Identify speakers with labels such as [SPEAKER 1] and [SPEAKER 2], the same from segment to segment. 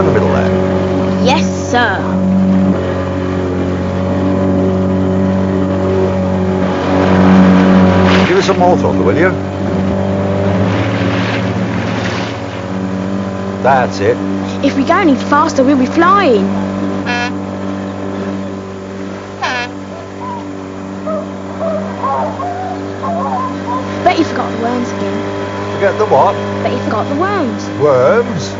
[SPEAKER 1] the middle there.
[SPEAKER 2] Yes, sir.
[SPEAKER 1] Give us some more throttle, will you? That's it.
[SPEAKER 2] If we go any faster, we'll be flying. Bet you forgot the worms again.
[SPEAKER 1] Forget the what?
[SPEAKER 2] Bet you forgot the worms.
[SPEAKER 1] Worms?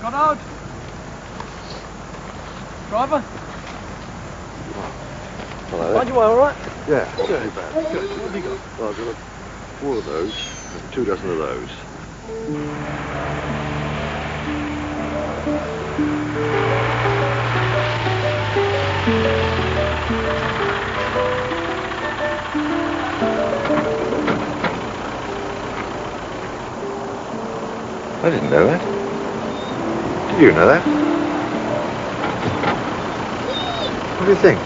[SPEAKER 3] Got out. Driver?
[SPEAKER 1] Hello.
[SPEAKER 3] Are you all right?
[SPEAKER 1] Yeah, not too bad.
[SPEAKER 3] Good. What have you got?
[SPEAKER 1] Well, I've got 4 of those and 2 dozen of those. I didn't know that. Did you know that? What do you think?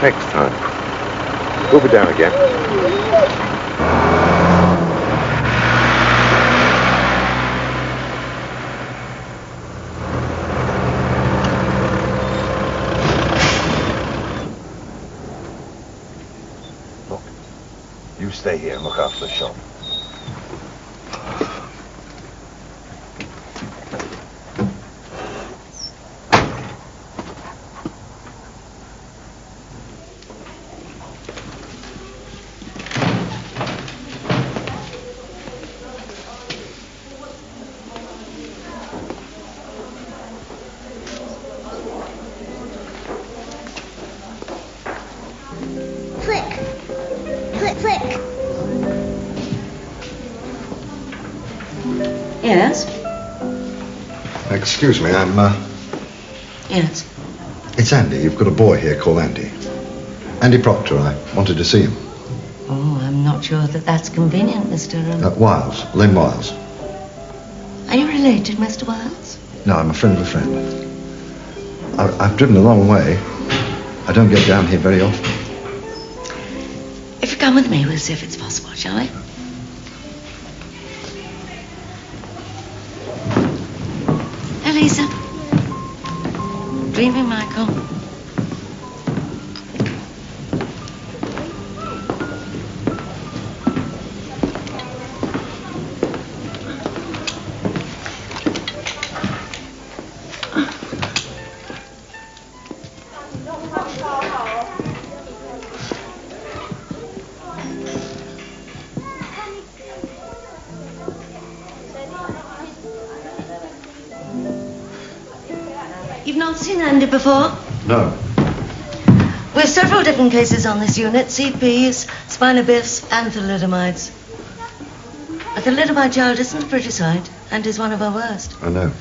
[SPEAKER 1] Next time. We'll be down again. Look, you stay here and look after the shop.
[SPEAKER 4] Flick. Flick, flick.
[SPEAKER 5] Yes?
[SPEAKER 1] Excuse me, I'm,
[SPEAKER 5] Yes.
[SPEAKER 1] It's Andy. You've got a boy here called Andy. Andy Proctor. I wanted to see him.
[SPEAKER 5] Oh, I'm not sure that that's convenient, Mr.
[SPEAKER 1] Wiles. Len Wiles.
[SPEAKER 5] Are you related, Mr. Wiles?
[SPEAKER 1] No, I'm a friend of a friend. I've driven a long way. I don't get down here very often.
[SPEAKER 5] If you come with me, we'll see if it's possible, shall we? Elisa. Dreaming, Michael. You've not seen Andy before?
[SPEAKER 1] No.
[SPEAKER 5] We have several different cases on this unit. CPs, spina bifs, and thalidomides. A thalidomide child isn't the pretty sight, and is one of our worst.
[SPEAKER 1] I know.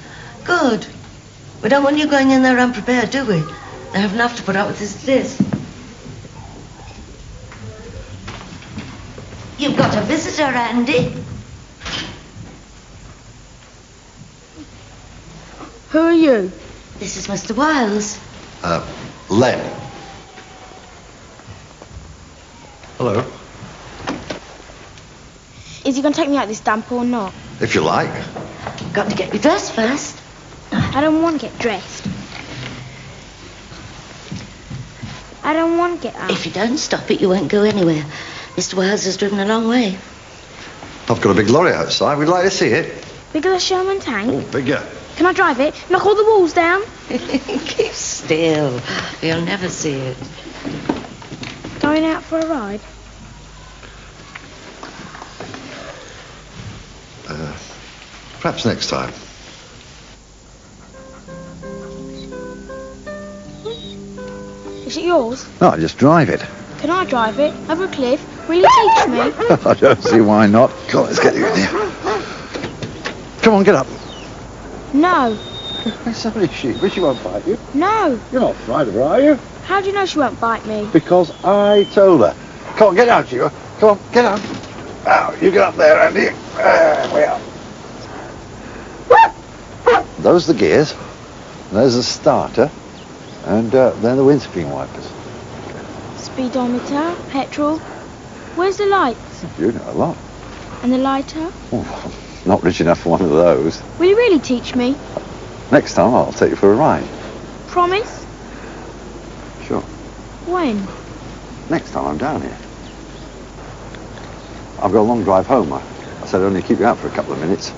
[SPEAKER 5] Good. We don't want you going in there unprepared, do we? They have enough to put up with as it is. You've got a visitor, Andy.
[SPEAKER 2] Who are you?
[SPEAKER 5] This is Mr. Wiles.
[SPEAKER 1] Len. Hello.
[SPEAKER 2] Is he going to take me out this damp or not?
[SPEAKER 1] If you like.
[SPEAKER 5] Got to get you dressed first.
[SPEAKER 2] I don't want to get dressed. I don't want to get out.
[SPEAKER 5] If you don't stop it, you won't go anywhere. Mr. Wiles has driven a long way.
[SPEAKER 1] I've got a big lorry outside. We'd like to see it.
[SPEAKER 2] Bigger than a Sherman tank?
[SPEAKER 1] Bigger.
[SPEAKER 2] Can I drive it? Knock all the walls down?
[SPEAKER 5] Keep still. You'll never see it.
[SPEAKER 2] Going out for a ride?
[SPEAKER 1] Perhaps next time.
[SPEAKER 2] Is it yours?
[SPEAKER 1] No, I just drive it.
[SPEAKER 2] Can I drive it? Over a cliff? Will you teach me?
[SPEAKER 1] I don't see why not. Come on, let's get you in here. Come on, get up.
[SPEAKER 2] No.
[SPEAKER 1] It's only she, but she won't bite you.
[SPEAKER 2] No.
[SPEAKER 1] You're not frightened of her, are you?
[SPEAKER 2] How do you know she won't bite me?
[SPEAKER 1] Because I told her. Come on, get out, you. Come on, get out. Now, you get up there, Andy. There we are. Those are the gears. There's the starter. And then the windscreen wipers.
[SPEAKER 2] Speedometer, petrol. Where's the lights?
[SPEAKER 1] You know a lot.
[SPEAKER 2] And the lighter?
[SPEAKER 1] Oh, not rich enough for one of those.
[SPEAKER 2] Will you really teach me?
[SPEAKER 1] Next time I'll take you for a ride.
[SPEAKER 2] Promise?
[SPEAKER 1] Sure.
[SPEAKER 2] When?
[SPEAKER 1] Next time I'm down here. I've got a long drive home. I said I'd only keep you out for a couple of minutes.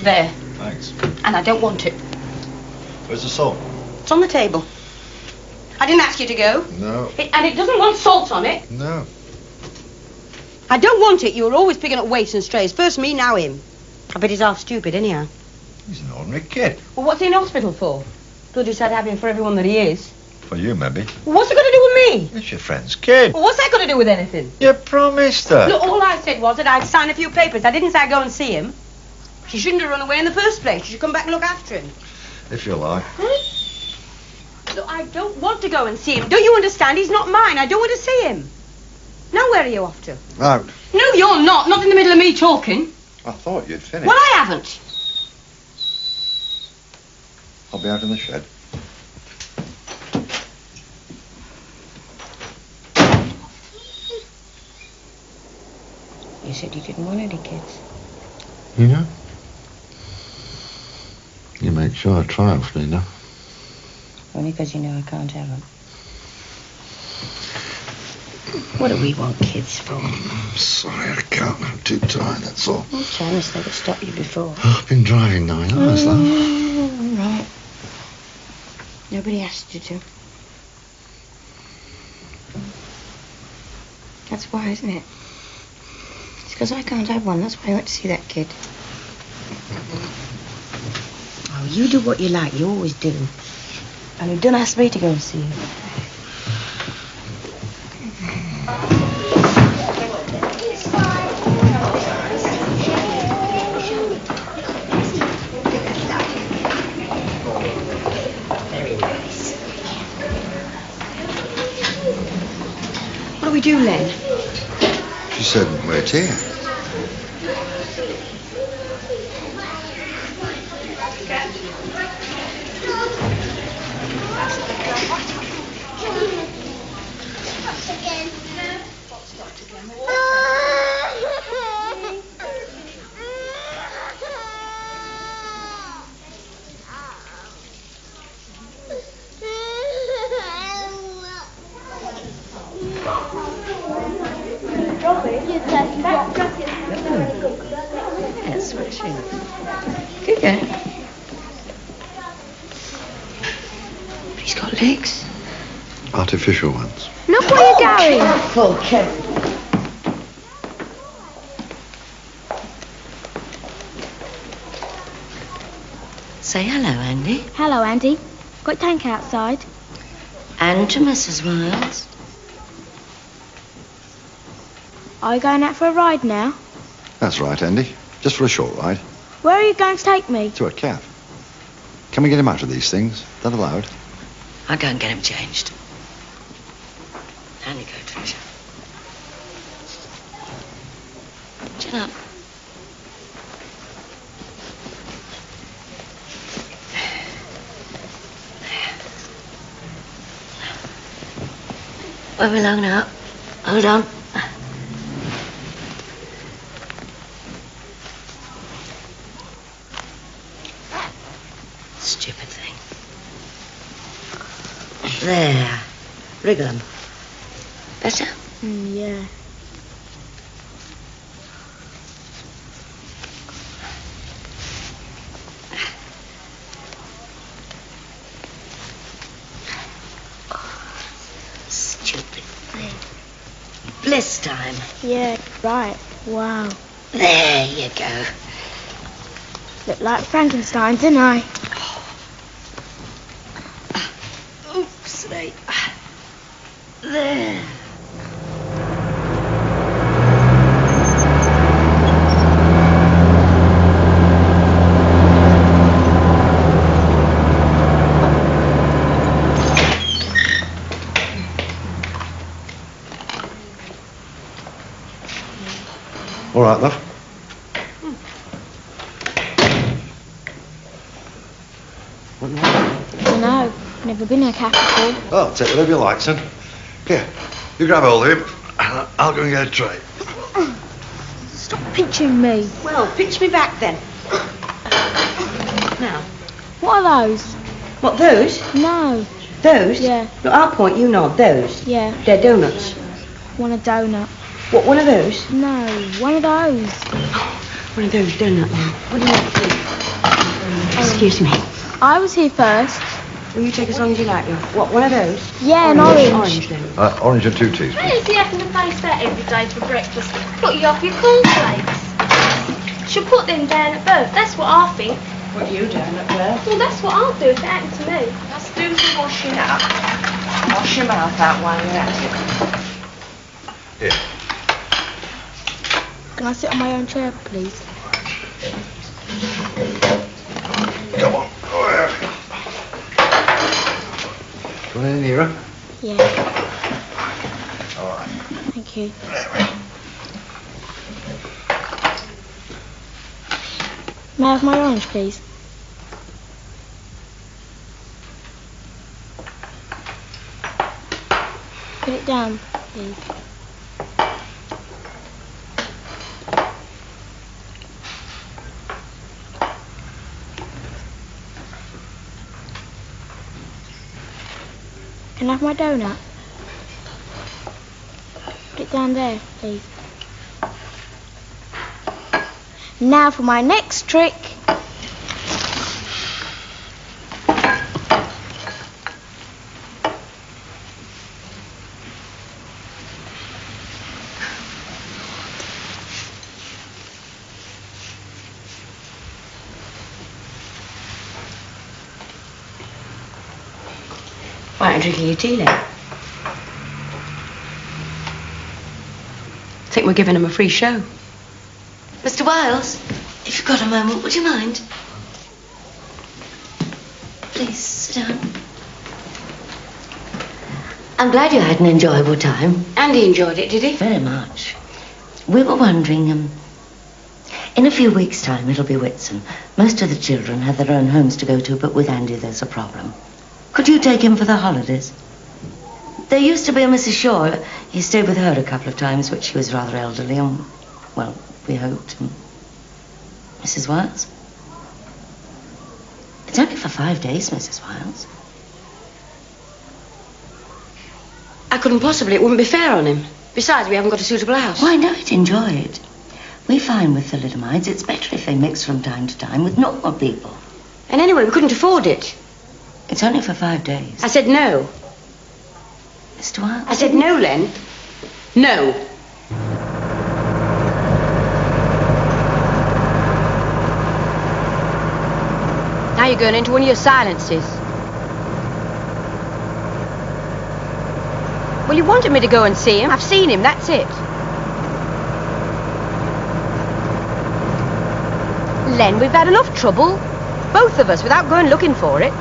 [SPEAKER 6] There.
[SPEAKER 7] Thanks.
[SPEAKER 6] And I don't want it.
[SPEAKER 7] Where's the salt?
[SPEAKER 6] It's on the table. I didn't ask you to go.
[SPEAKER 7] No.
[SPEAKER 6] And it doesn't want salt on it.
[SPEAKER 7] No.
[SPEAKER 6] I don't want it. You're always picking up waifs and strays. First me, now him. I bet he's half stupid, anyhow.
[SPEAKER 7] He's an ordinary kid.
[SPEAKER 6] Well, what's he in hospital for? To decide having for everyone that he is.
[SPEAKER 7] For you, maybe.
[SPEAKER 6] Well, what's it got to do with me?
[SPEAKER 7] It's your friend's kid.
[SPEAKER 6] Well, what's that got to do with anything?
[SPEAKER 7] You promised her.
[SPEAKER 6] Look, all I said was that I'd sign a few papers. I didn't say I'd go and see him. She shouldn't have run away in the first place. She should come back and look after him.
[SPEAKER 7] If you like.
[SPEAKER 6] Look, I don't want to go and see him. Don't you understand? He's not mine. I don't want to see him. Now where are you off to?
[SPEAKER 7] Out.
[SPEAKER 6] No, you're not. Not in the middle of me talking.
[SPEAKER 7] I thought you'd finished.
[SPEAKER 6] Well, I haven't.
[SPEAKER 7] I'll be out in the shed.
[SPEAKER 6] You said you didn't want any kids.
[SPEAKER 7] Yeah? You make sure I try often enough.
[SPEAKER 6] Only because you know I can't have them. What do we want kids for?
[SPEAKER 7] I'm sorry, I can't. I'm too tired, that's all.
[SPEAKER 6] I'm trying to say to stop you before.
[SPEAKER 7] I've been driving 9 hours, love.
[SPEAKER 6] All right. Nobody asked you to. That's why, isn't it? It's because I can't have one. That's why I went to see that kid. Oh, you do what you like. You always do. And you don't ask me to go and see you. What do we do, Len?
[SPEAKER 7] She said, wait here.
[SPEAKER 6] That's smashing. Good girl. He's got legs.
[SPEAKER 7] Artificial ones.
[SPEAKER 2] Look where you're going.
[SPEAKER 6] Full Kevin. Say hello, Andy.
[SPEAKER 2] Hello, Andy. Got your tank outside.
[SPEAKER 5] And to Mrs. Wiles.
[SPEAKER 2] Are you going out for a ride now?
[SPEAKER 1] That's right, Andy. Just for a short ride.
[SPEAKER 2] Where are you going to take me?
[SPEAKER 1] To a cab. Can we get him out of these things? That allowed?
[SPEAKER 5] I'll go and get him changed. Down you go, Treasure. Chin up. Where we long now? Hold on. Stupid thing. There. Wriggle 'em. Better?
[SPEAKER 2] Yeah.
[SPEAKER 5] bliss time.
[SPEAKER 2] Yeah, right. Wow.
[SPEAKER 5] There you go.
[SPEAKER 2] Look like Frankenstein, didn't I?
[SPEAKER 5] Oops, mate. There.
[SPEAKER 7] All right, love. What do you want?
[SPEAKER 2] I don't know. Never been in a cafe before.
[SPEAKER 7] Oh, take whatever you like, son. Here, you grab hold of him, and I'll go and get a tray.
[SPEAKER 2] Stop pinching me.
[SPEAKER 6] Well, pitch me back then. Now.
[SPEAKER 2] What are those?
[SPEAKER 6] What, those?
[SPEAKER 2] No.
[SPEAKER 6] Those?
[SPEAKER 2] Yeah.
[SPEAKER 6] Look, I'll point, you nod. Those?
[SPEAKER 2] Yeah.
[SPEAKER 6] They're donuts.
[SPEAKER 2] Want a donut?
[SPEAKER 6] What, one of those?
[SPEAKER 2] No, one of those.
[SPEAKER 6] One of those donut then. What do you want, please? Excuse me.
[SPEAKER 2] I was here first.
[SPEAKER 6] Will you take as long as you like, love? What, one of those?
[SPEAKER 2] Yeah, an orange.
[SPEAKER 6] Orange then.
[SPEAKER 7] Orange and 2 teas,
[SPEAKER 2] Why
[SPEAKER 7] please.
[SPEAKER 2] is he having to face that every day for breakfast? Put you off your cornflakes. Should put them down at birth. That's what I think.
[SPEAKER 6] What you doing up there?
[SPEAKER 2] Well, that's what I'll do if it happened to me.
[SPEAKER 6] Let's do some washing up. Wash your mouth out while you're at it.
[SPEAKER 7] Here.
[SPEAKER 2] Can I sit on my own chair, please?
[SPEAKER 7] Come on. Do you want any nearer?
[SPEAKER 2] Yeah,
[SPEAKER 7] All right.
[SPEAKER 2] thank you. May I have my orange, please? Put it down, please. Can I have my donut? Put it down there, please. Now for my next trick.
[SPEAKER 6] Why aren't you drinking your tea, Len? Think we're giving him a free show.
[SPEAKER 5] Mr. Wiles, if you've got a moment, would you mind? Please, sit down. I'm glad you had an enjoyable time.
[SPEAKER 6] And he enjoyed it, did he?
[SPEAKER 5] Very much. We were wondering, in a few weeks' time, it'll be Whitsun. Most of the children have their own homes to go to, but with Andy, there's a problem. Could you take him for the holidays? There used to be a Mrs. Shaw. He stayed with her a couple of times, but she was rather elderly and, well, we hoped. Mrs. Wiles? It's only for 5 days, Mrs. Wiles.
[SPEAKER 6] I couldn't possibly. It wouldn't be fair on him. Besides, we haven't got a suitable house.
[SPEAKER 5] Why not? Enjoy it. We find with thalidomides it's better if they mix from time to time with normal people.
[SPEAKER 6] And anyway, we couldn't afford it.
[SPEAKER 5] It's only for 5 days.
[SPEAKER 6] I said no.
[SPEAKER 5] Mr. Wiles?
[SPEAKER 6] I said no, Len. No. Now you're going into one of your silences. Well, you wanted me to go and see him. I've seen him, that's it. Len, we've had enough trouble. Both of us, without going looking for it.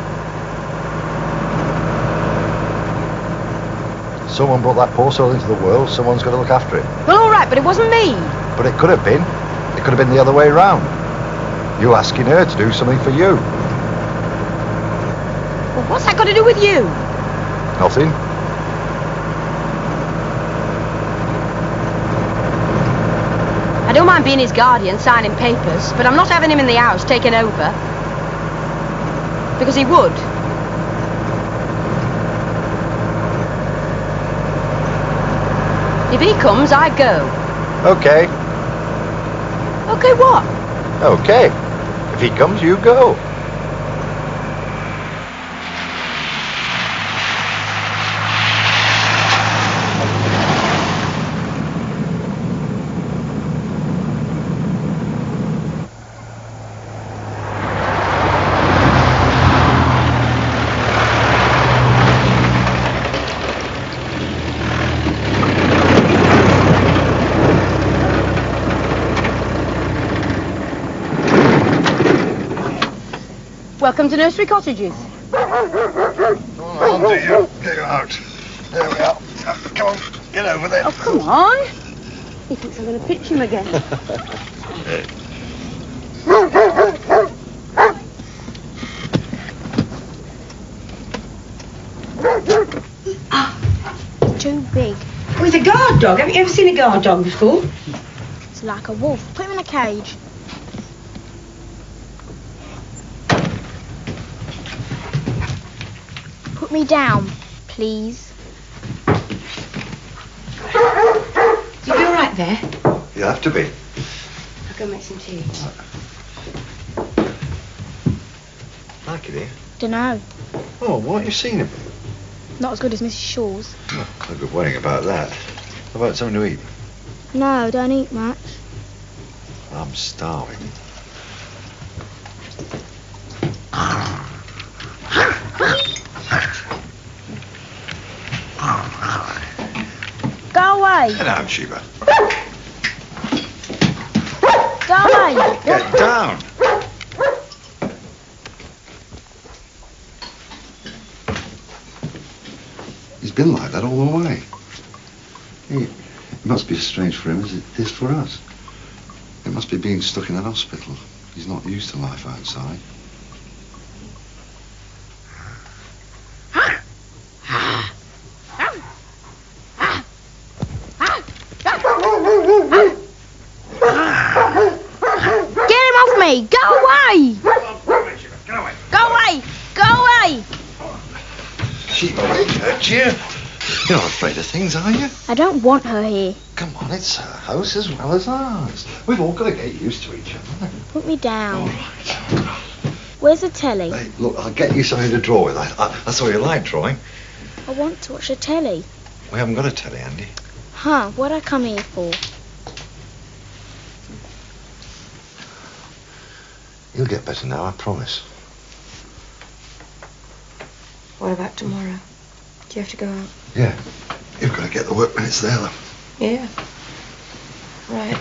[SPEAKER 8] Someone brought that poor soul into the world. Someone's got to look after it.
[SPEAKER 6] Well, all right, but it wasn't me.
[SPEAKER 8] But it could have been. It could have been the other way round. You asking her to do something for you.
[SPEAKER 6] Well, what's that got to do with you?
[SPEAKER 8] Nothing.
[SPEAKER 6] I don't mind being his guardian, signing papers, but I'm not having him in the house taken over. Because he would. If he comes, I go.
[SPEAKER 8] Okay.
[SPEAKER 6] Okay, what?
[SPEAKER 8] Okay. If he comes, you go.
[SPEAKER 6] Welcome to Nursery Cottages.
[SPEAKER 1] Come on, do you? Get out. There we are. Come on, get over there.
[SPEAKER 6] Oh, come on. He thinks I'm going to pitch him again.
[SPEAKER 2] Too big.
[SPEAKER 6] Oh, he's a guard dog. Haven't you ever seen a guard dog before?
[SPEAKER 2] It's like a wolf. Put him in a cage. Put me down, please.
[SPEAKER 6] You be all right there?
[SPEAKER 7] You have to be.
[SPEAKER 6] I'll go make some tea.
[SPEAKER 7] Like it here?
[SPEAKER 2] Dunno.
[SPEAKER 7] Oh, why aren't you seen him?
[SPEAKER 2] Not as good as Mrs. Shaw's.
[SPEAKER 7] Oh, no good worrying about that. How about something to eat?
[SPEAKER 2] No, don't eat much.
[SPEAKER 7] I'm starving.
[SPEAKER 2] Go away.
[SPEAKER 7] Get down, Sheba.
[SPEAKER 2] Go away.
[SPEAKER 7] Get down.
[SPEAKER 1] He's been like that all the way. It must be as strange for him as it is for us. It must be being stuck in an hospital. He's not used to life outside.
[SPEAKER 2] Get him off me. Go away. Go away. Go away.
[SPEAKER 7] Sheba won't hurt you. You're not afraid of things, are you?
[SPEAKER 2] I don't want her here.
[SPEAKER 1] Come on, it's her house as well as ours. We've all got to get used to each other.
[SPEAKER 2] Put me down. Where's the telly?
[SPEAKER 1] Hey, look, I'll get you something to draw with.
[SPEAKER 7] That's all you like, drawing.
[SPEAKER 2] I want to watch the telly.
[SPEAKER 7] We haven't got a telly, Andy.
[SPEAKER 2] Huh, what'd I come here for?
[SPEAKER 1] You'll get better now, I promise.
[SPEAKER 6] What about tomorrow? Do you have to go out?
[SPEAKER 1] Yeah. You've got to get the work when it's there, though.
[SPEAKER 6] Yeah. Right.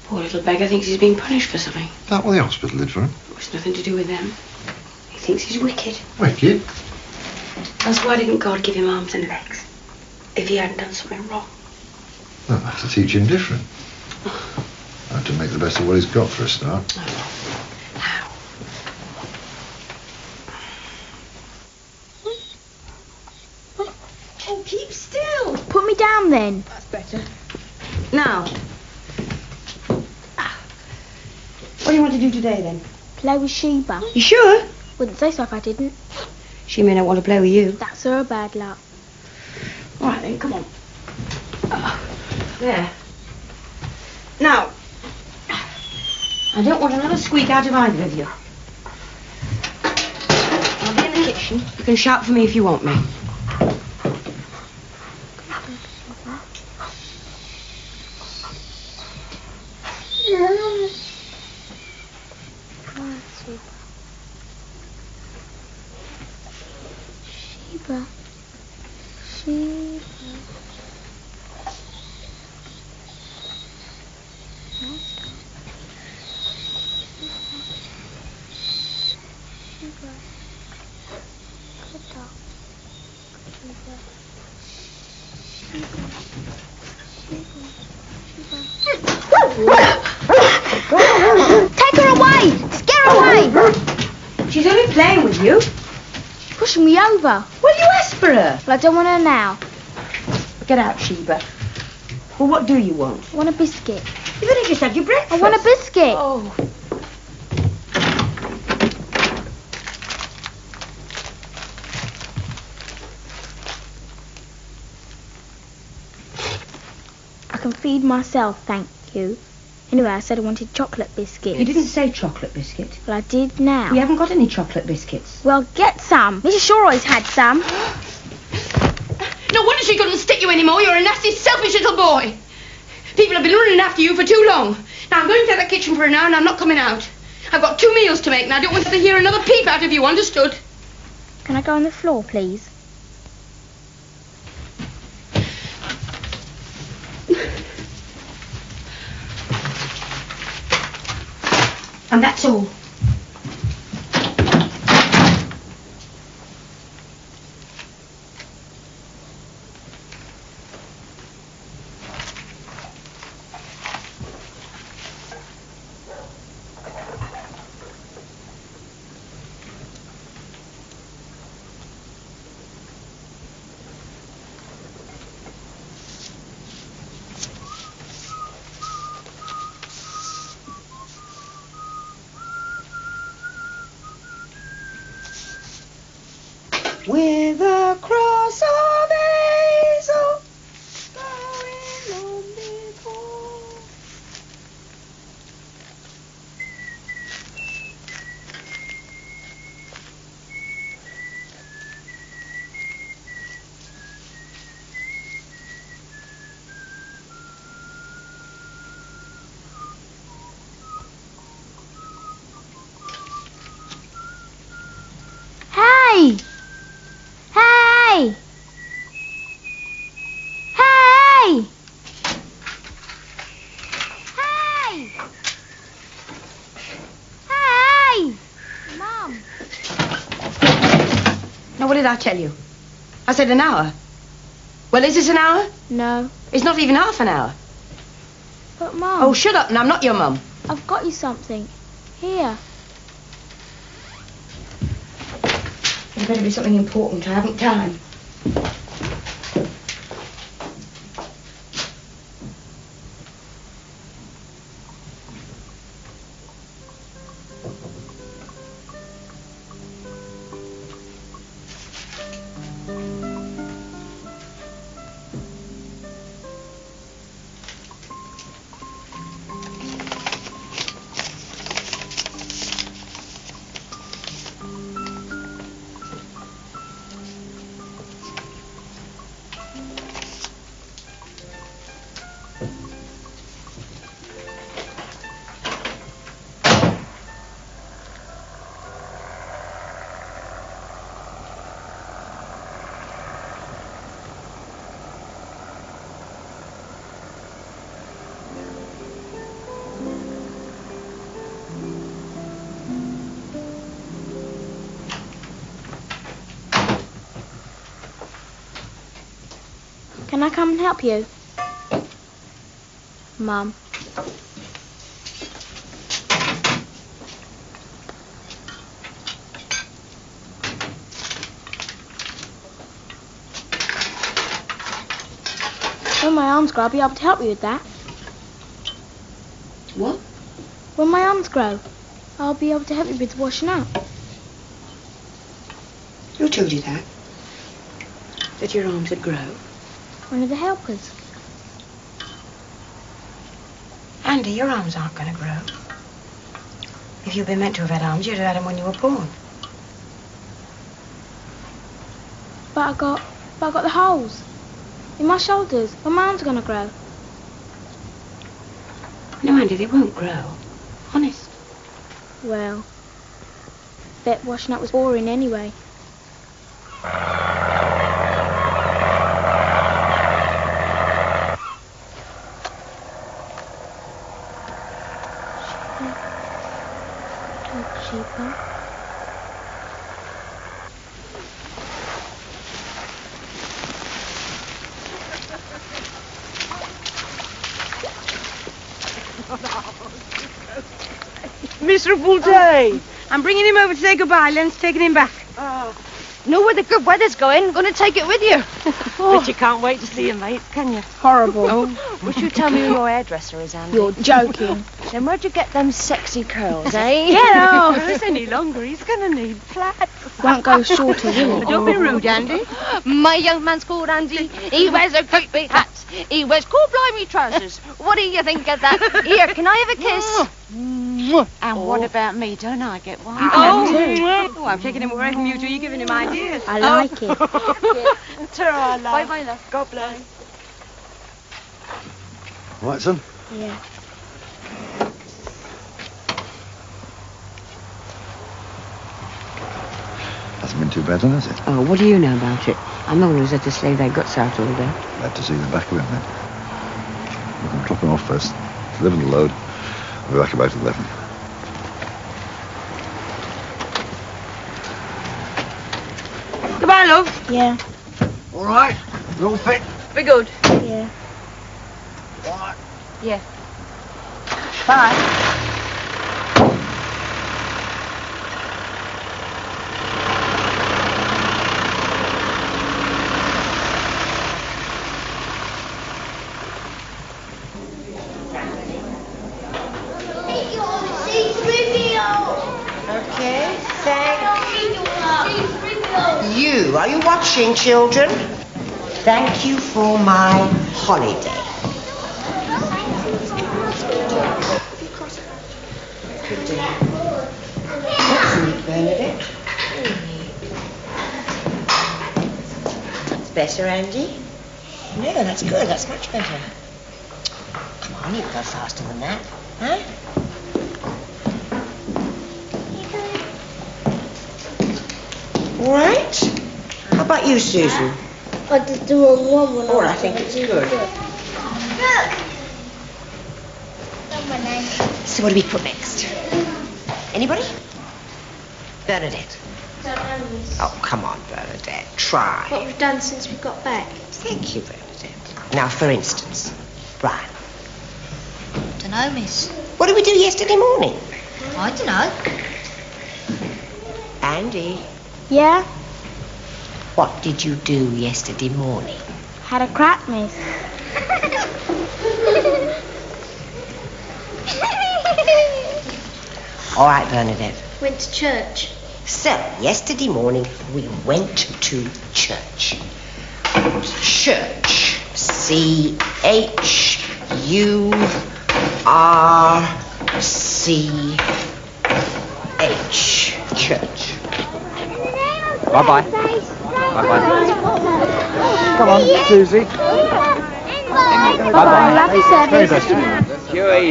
[SPEAKER 6] Poor little beggar thinks he's being punished for something.
[SPEAKER 1] That what the hospital did for him?
[SPEAKER 6] It's nothing to do with them. He thinks he's wicked.
[SPEAKER 1] Wicked?
[SPEAKER 6] That's why didn't God give him arms and legs? If he hadn't done something wrong.
[SPEAKER 1] Well, I have to teach him different. I have to make the best of what he's got for a start.
[SPEAKER 6] How? Oh, keep still.
[SPEAKER 2] Put me down then.
[SPEAKER 6] That's better. Now. What do you want to do today, then?
[SPEAKER 2] Play with Sheba.
[SPEAKER 6] You sure?
[SPEAKER 2] Wouldn't say so if I didn't.
[SPEAKER 6] She may not want to play with you.
[SPEAKER 2] That's her bad luck.
[SPEAKER 6] All right, then, come on. There. Now, I don't want another squeak out of either of you. I'll be in the kitchen. You can shout for me if you want me.
[SPEAKER 2] Sheba. Sheba. Sheba. Good dog. Take her away! Scare her away!
[SPEAKER 6] She's only playing with you.
[SPEAKER 2] She's pushing me over.
[SPEAKER 6] Well, you asked for her.
[SPEAKER 2] But I don't want her now.
[SPEAKER 6] Get out, Sheba. Well, what do you want?
[SPEAKER 2] I want a biscuit.
[SPEAKER 6] You've only just had your breakfast.
[SPEAKER 2] I want a biscuit.
[SPEAKER 6] Oh.
[SPEAKER 2] I can feed myself, thank you. Anyway, I said I wanted chocolate biscuits.
[SPEAKER 6] You didn't say chocolate biscuit.
[SPEAKER 2] Well, I did now.
[SPEAKER 6] We haven't got any chocolate biscuits.
[SPEAKER 2] Well, get some. Mrs. Shaw always had some.
[SPEAKER 9] No wonder she couldn't stick you anymore. You're a nasty, selfish little boy. People have been running after you for too long. Now, I'm going to the kitchen for an hour and I'm not coming out. I've got 2 meals to make and I don't want to hear another peep out of you, understood?
[SPEAKER 2] Can I go on the floor, please?
[SPEAKER 6] And that's all. With a cross of hazel going on before.
[SPEAKER 2] Hey! Hey! Hey! Hey! Hey! Mum!
[SPEAKER 6] Now, what did I tell you? I said an hour. Well, is this an hour?
[SPEAKER 2] No.
[SPEAKER 6] It's not even half an hour.
[SPEAKER 2] But, Mum...
[SPEAKER 6] Oh, shut up, and I'm not your mum.
[SPEAKER 2] I've got you something. Here.
[SPEAKER 6] It better be something important. I haven't time.
[SPEAKER 2] Can I come and help you? Mum. When my arms grow, I'll be able to help you with that.
[SPEAKER 6] What?
[SPEAKER 2] When my arms grow, I'll be able to help you with the washing up.
[SPEAKER 6] Who told you that? That your arms would grow?
[SPEAKER 2] One of the helpers.
[SPEAKER 6] Andy, your arms aren't going to grow. If you'd been meant to have had arms, you'd have had them when you were born.
[SPEAKER 2] But I got the holes in my shoulders. When my arms are going to grow.
[SPEAKER 6] No, Andy, they won't grow. Honest.
[SPEAKER 2] Well, bet washing up was boring anyway.
[SPEAKER 6] miserable day. I'm bringing him over to say goodbye. Len's taking him back.
[SPEAKER 10] Know where the good weather's going. Gonna take it with you.
[SPEAKER 6] But you can't wait to see him, mate, can you?
[SPEAKER 10] Horrible. Wish you'd tell me who your hairdresser is, Andy.
[SPEAKER 9] You're joking.
[SPEAKER 10] Then where'd you get them sexy curls, eh?
[SPEAKER 6] Get off. If it's any longer, he's gonna need flats.
[SPEAKER 9] Won't go shorter, will it?
[SPEAKER 6] Don't be rude, Andy.
[SPEAKER 10] My young man's called Andy. He wears a great big hat. He wears cool blimey trousers. What do you think of that? Here, can I have a kiss?
[SPEAKER 11] And what about me? Don't I get one?
[SPEAKER 6] Oh, I'm taking him away from you two. You're giving him ideas.
[SPEAKER 9] I like it.
[SPEAKER 11] Ta-ra, love.
[SPEAKER 10] Bye-bye, love.
[SPEAKER 11] God bless.
[SPEAKER 1] Right, son?
[SPEAKER 9] Yeah.
[SPEAKER 1] Hasn't been too bad, then, has it?
[SPEAKER 6] Oh, what do you know about it? I'm the one who's had to slave their guts out all day.
[SPEAKER 1] Glad to see the back of him, then. We can drop him off first. Deliver the load. I'll be back about 11.
[SPEAKER 6] Goodbye, love.
[SPEAKER 9] Yeah.
[SPEAKER 7] All right. We're all fit.
[SPEAKER 6] Be good.
[SPEAKER 9] Yeah.
[SPEAKER 7] Right.
[SPEAKER 6] Yeah. Bye.
[SPEAKER 12] Okay, thank you. Are you watching, children? Thank you for my holiday. Good day. That's neat, Bernadette. That's better, Andy. No, that's good. That's much better. Come on, you can go faster than that, huh? All right. How about you, Susan?
[SPEAKER 4] I did the wrong one when
[SPEAKER 12] I think it's good. So what do we put next? Anybody? Bernadette. Oh, come on, Bernadette. Try.
[SPEAKER 2] What we've done since we got back.
[SPEAKER 12] Thank you, Bernadette. Now, for instance, Brian.
[SPEAKER 4] Dunno, miss.
[SPEAKER 12] What did we do yesterday morning?
[SPEAKER 4] I dunno.
[SPEAKER 12] Andy.
[SPEAKER 9] Yeah?
[SPEAKER 12] What did you do yesterday morning?
[SPEAKER 9] Had a crap, miss.
[SPEAKER 12] All right, Bernadette.
[SPEAKER 2] Went to church.
[SPEAKER 12] So, yesterday morning, we went to church. Church. C-H-U-R-C-H. Church.
[SPEAKER 3] Bye-bye. Bye-bye. Come on, Susie. Bye-bye.
[SPEAKER 9] Love you,
[SPEAKER 3] Very
[SPEAKER 9] service.
[SPEAKER 3] best. Huey.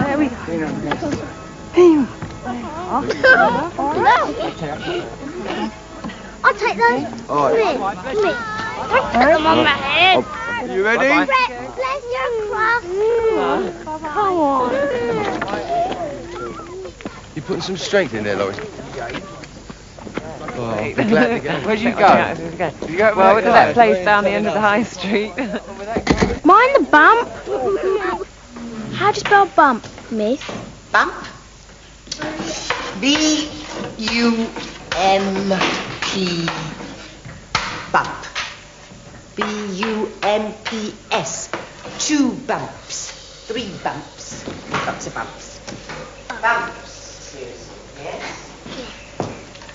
[SPEAKER 6] There we go.
[SPEAKER 4] I'll take those.
[SPEAKER 3] All right.
[SPEAKER 4] Come here. Don't put them on my head.
[SPEAKER 3] You ready?
[SPEAKER 4] Bless your cross.
[SPEAKER 9] Come on.
[SPEAKER 7] You putting some strength in there, Lois? Oh, I'll be glad to go. Where'd you go? You go
[SPEAKER 6] Well, to that place down the end of the high street.
[SPEAKER 9] Mind the bump. How do you spell bump, miss?
[SPEAKER 12] Bump. B-U-M-P. Bump. B-U-M-P-S. 2 bumps. 3 bumps. Lots of bumps. Bumps. Yes?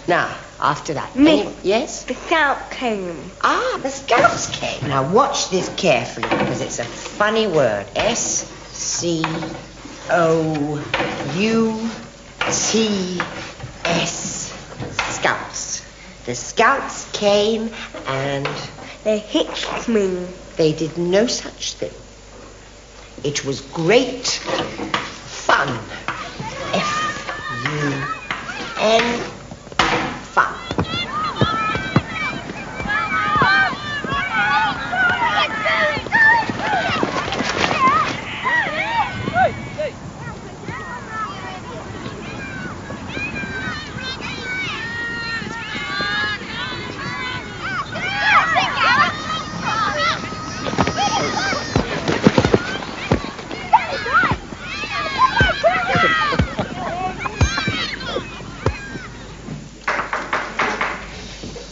[SPEAKER 12] Now, after that.
[SPEAKER 9] Miss.
[SPEAKER 12] Yes?
[SPEAKER 9] The scout came.
[SPEAKER 12] Ah, the Scouts came. Now watch this carefully because it's a funny word. S-C-O-U-T-S. Scouts. The Scouts came and
[SPEAKER 9] They hitched me.
[SPEAKER 12] they did no such thing. It was great fun. F-U-N. Fun.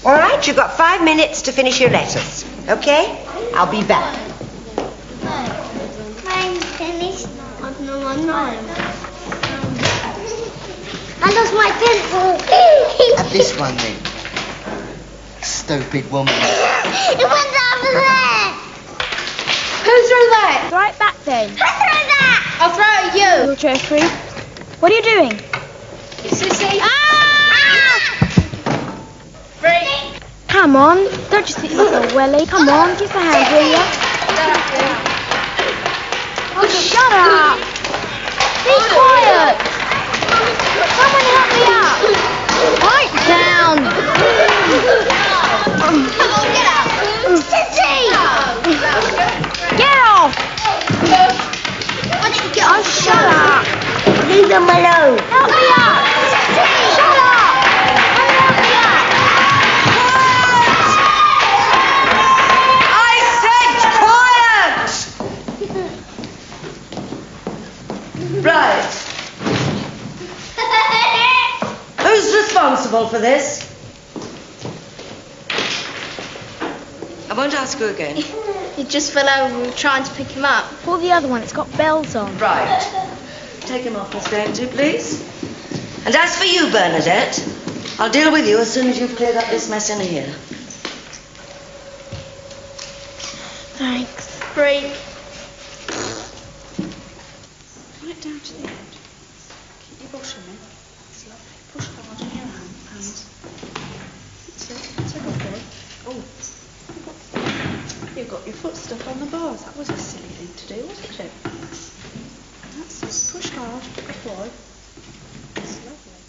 [SPEAKER 12] All right, you've got 5 minutes to finish your letters. Okay? I'll be back.
[SPEAKER 4] I'm finished. No. I lost my pencil.
[SPEAKER 12] Have this one then. Stupid woman.
[SPEAKER 4] It went over there.
[SPEAKER 2] Who threw that?
[SPEAKER 10] Throw it back then.
[SPEAKER 4] Who threw that?
[SPEAKER 2] I'll throw it at you.
[SPEAKER 10] Your Jeffrey. What are you doing?
[SPEAKER 2] Sissy. Free.
[SPEAKER 10] Come on. Don't just sit like a welly. Come on, give a hand, will you? Oh, shut up. Be quiet. Someone help me up. Right down.
[SPEAKER 4] Come on, get up. Sissy!
[SPEAKER 10] Get off.
[SPEAKER 4] Why didn't you get
[SPEAKER 10] Oh, shut up.
[SPEAKER 12] Leave them alone.
[SPEAKER 10] Help me up. Shut up. Help me up.
[SPEAKER 12] I said quiet! Right. Who's responsible for this? I won't ask you again.
[SPEAKER 2] He just fell over. We were trying to pick him up.
[SPEAKER 10] Pull the other one. It's got bells on.
[SPEAKER 5] Right. Take him off, Miss Dainty, please. And as for you, Bernadette, I'll deal with you as soon as you've cleared up this mess in here.
[SPEAKER 10] Thanks.
[SPEAKER 2] Free.
[SPEAKER 11] Pull it down to the end. Keep your bottom in. It's lovely. Push hard on your hands. That's it. That's a good boy. Oh. You got your foot stuck on the bars. That was a silly thing to do, wasn't it? That's it. Push hard. Good boy. That's lovely.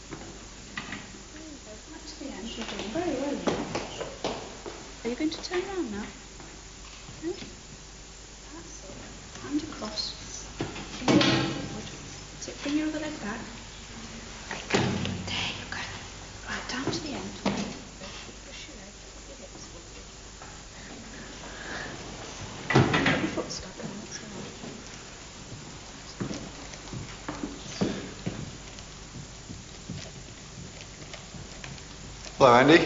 [SPEAKER 11] There you go. Right to the end. You're doing very well. Are you going to turn around now? No? That's it. Hand across. Finger forward. That's it. Bring your other leg back. Very good. There you go. Right, down to the end. Push your leg. Your hips forward. Got your foot stuck on it. That's all right.
[SPEAKER 1] Hello, Andy.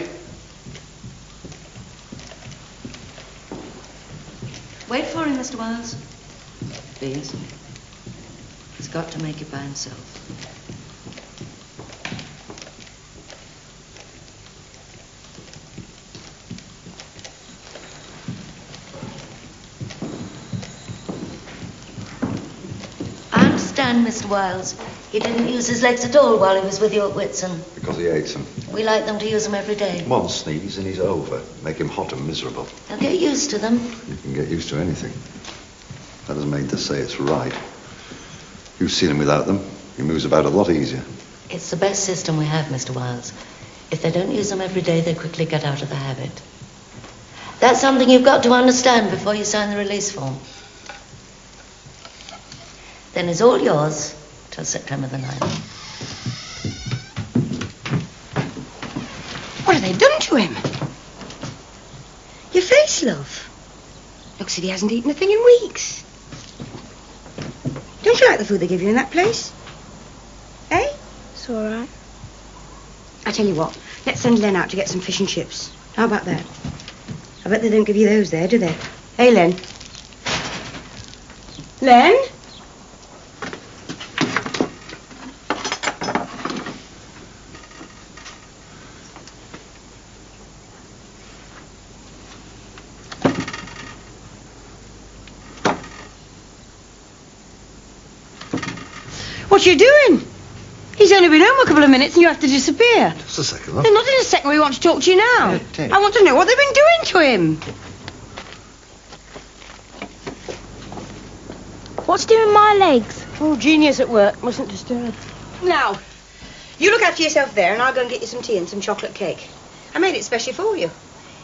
[SPEAKER 5] Wait for him, Mr. Wiles. Please. He's got to make it by himself. I understand, Mr. Wiles. He didn't use his legs at all while he was with you at Whitsun.
[SPEAKER 1] Because he hates them.
[SPEAKER 5] We like them to use them every day.
[SPEAKER 1] One sneeze and he's over. Make him hot and miserable.
[SPEAKER 5] They'll get used to them.
[SPEAKER 1] You can get used to anything. That doesn't mean to say it's right. You've seen him without them. He moves about a lot easier.
[SPEAKER 5] It's the best system we have, Mr. Wiles. If they don't use them every day, they quickly get out of the habit. That's something you've got to understand before you sign the release form. Then it's all yours till September the 9th.
[SPEAKER 6] What have they done to him? Your face, love. Looks as if he hasn't eaten a thing in weeks. Don't you like the food they give you in that place? Eh?
[SPEAKER 10] It's all right.
[SPEAKER 6] I tell you what, let's send Len out to get some fish and chips. How about that? I bet they don't give you those there, do they? Hey, Len. Len? What are you doing? He's only been home a couple of minutes and you have to disappear.
[SPEAKER 1] Just a second, love.
[SPEAKER 6] They're not in a second. We want to talk to you now.
[SPEAKER 1] Yeah, Terry.
[SPEAKER 6] I want to know what they've been doing to him.
[SPEAKER 10] What's doing my legs?
[SPEAKER 6] Oh, genius at work. Mustn't disturb. Now, you look after yourself there and I'll go and get you some tea and some chocolate cake. I made it specially for you.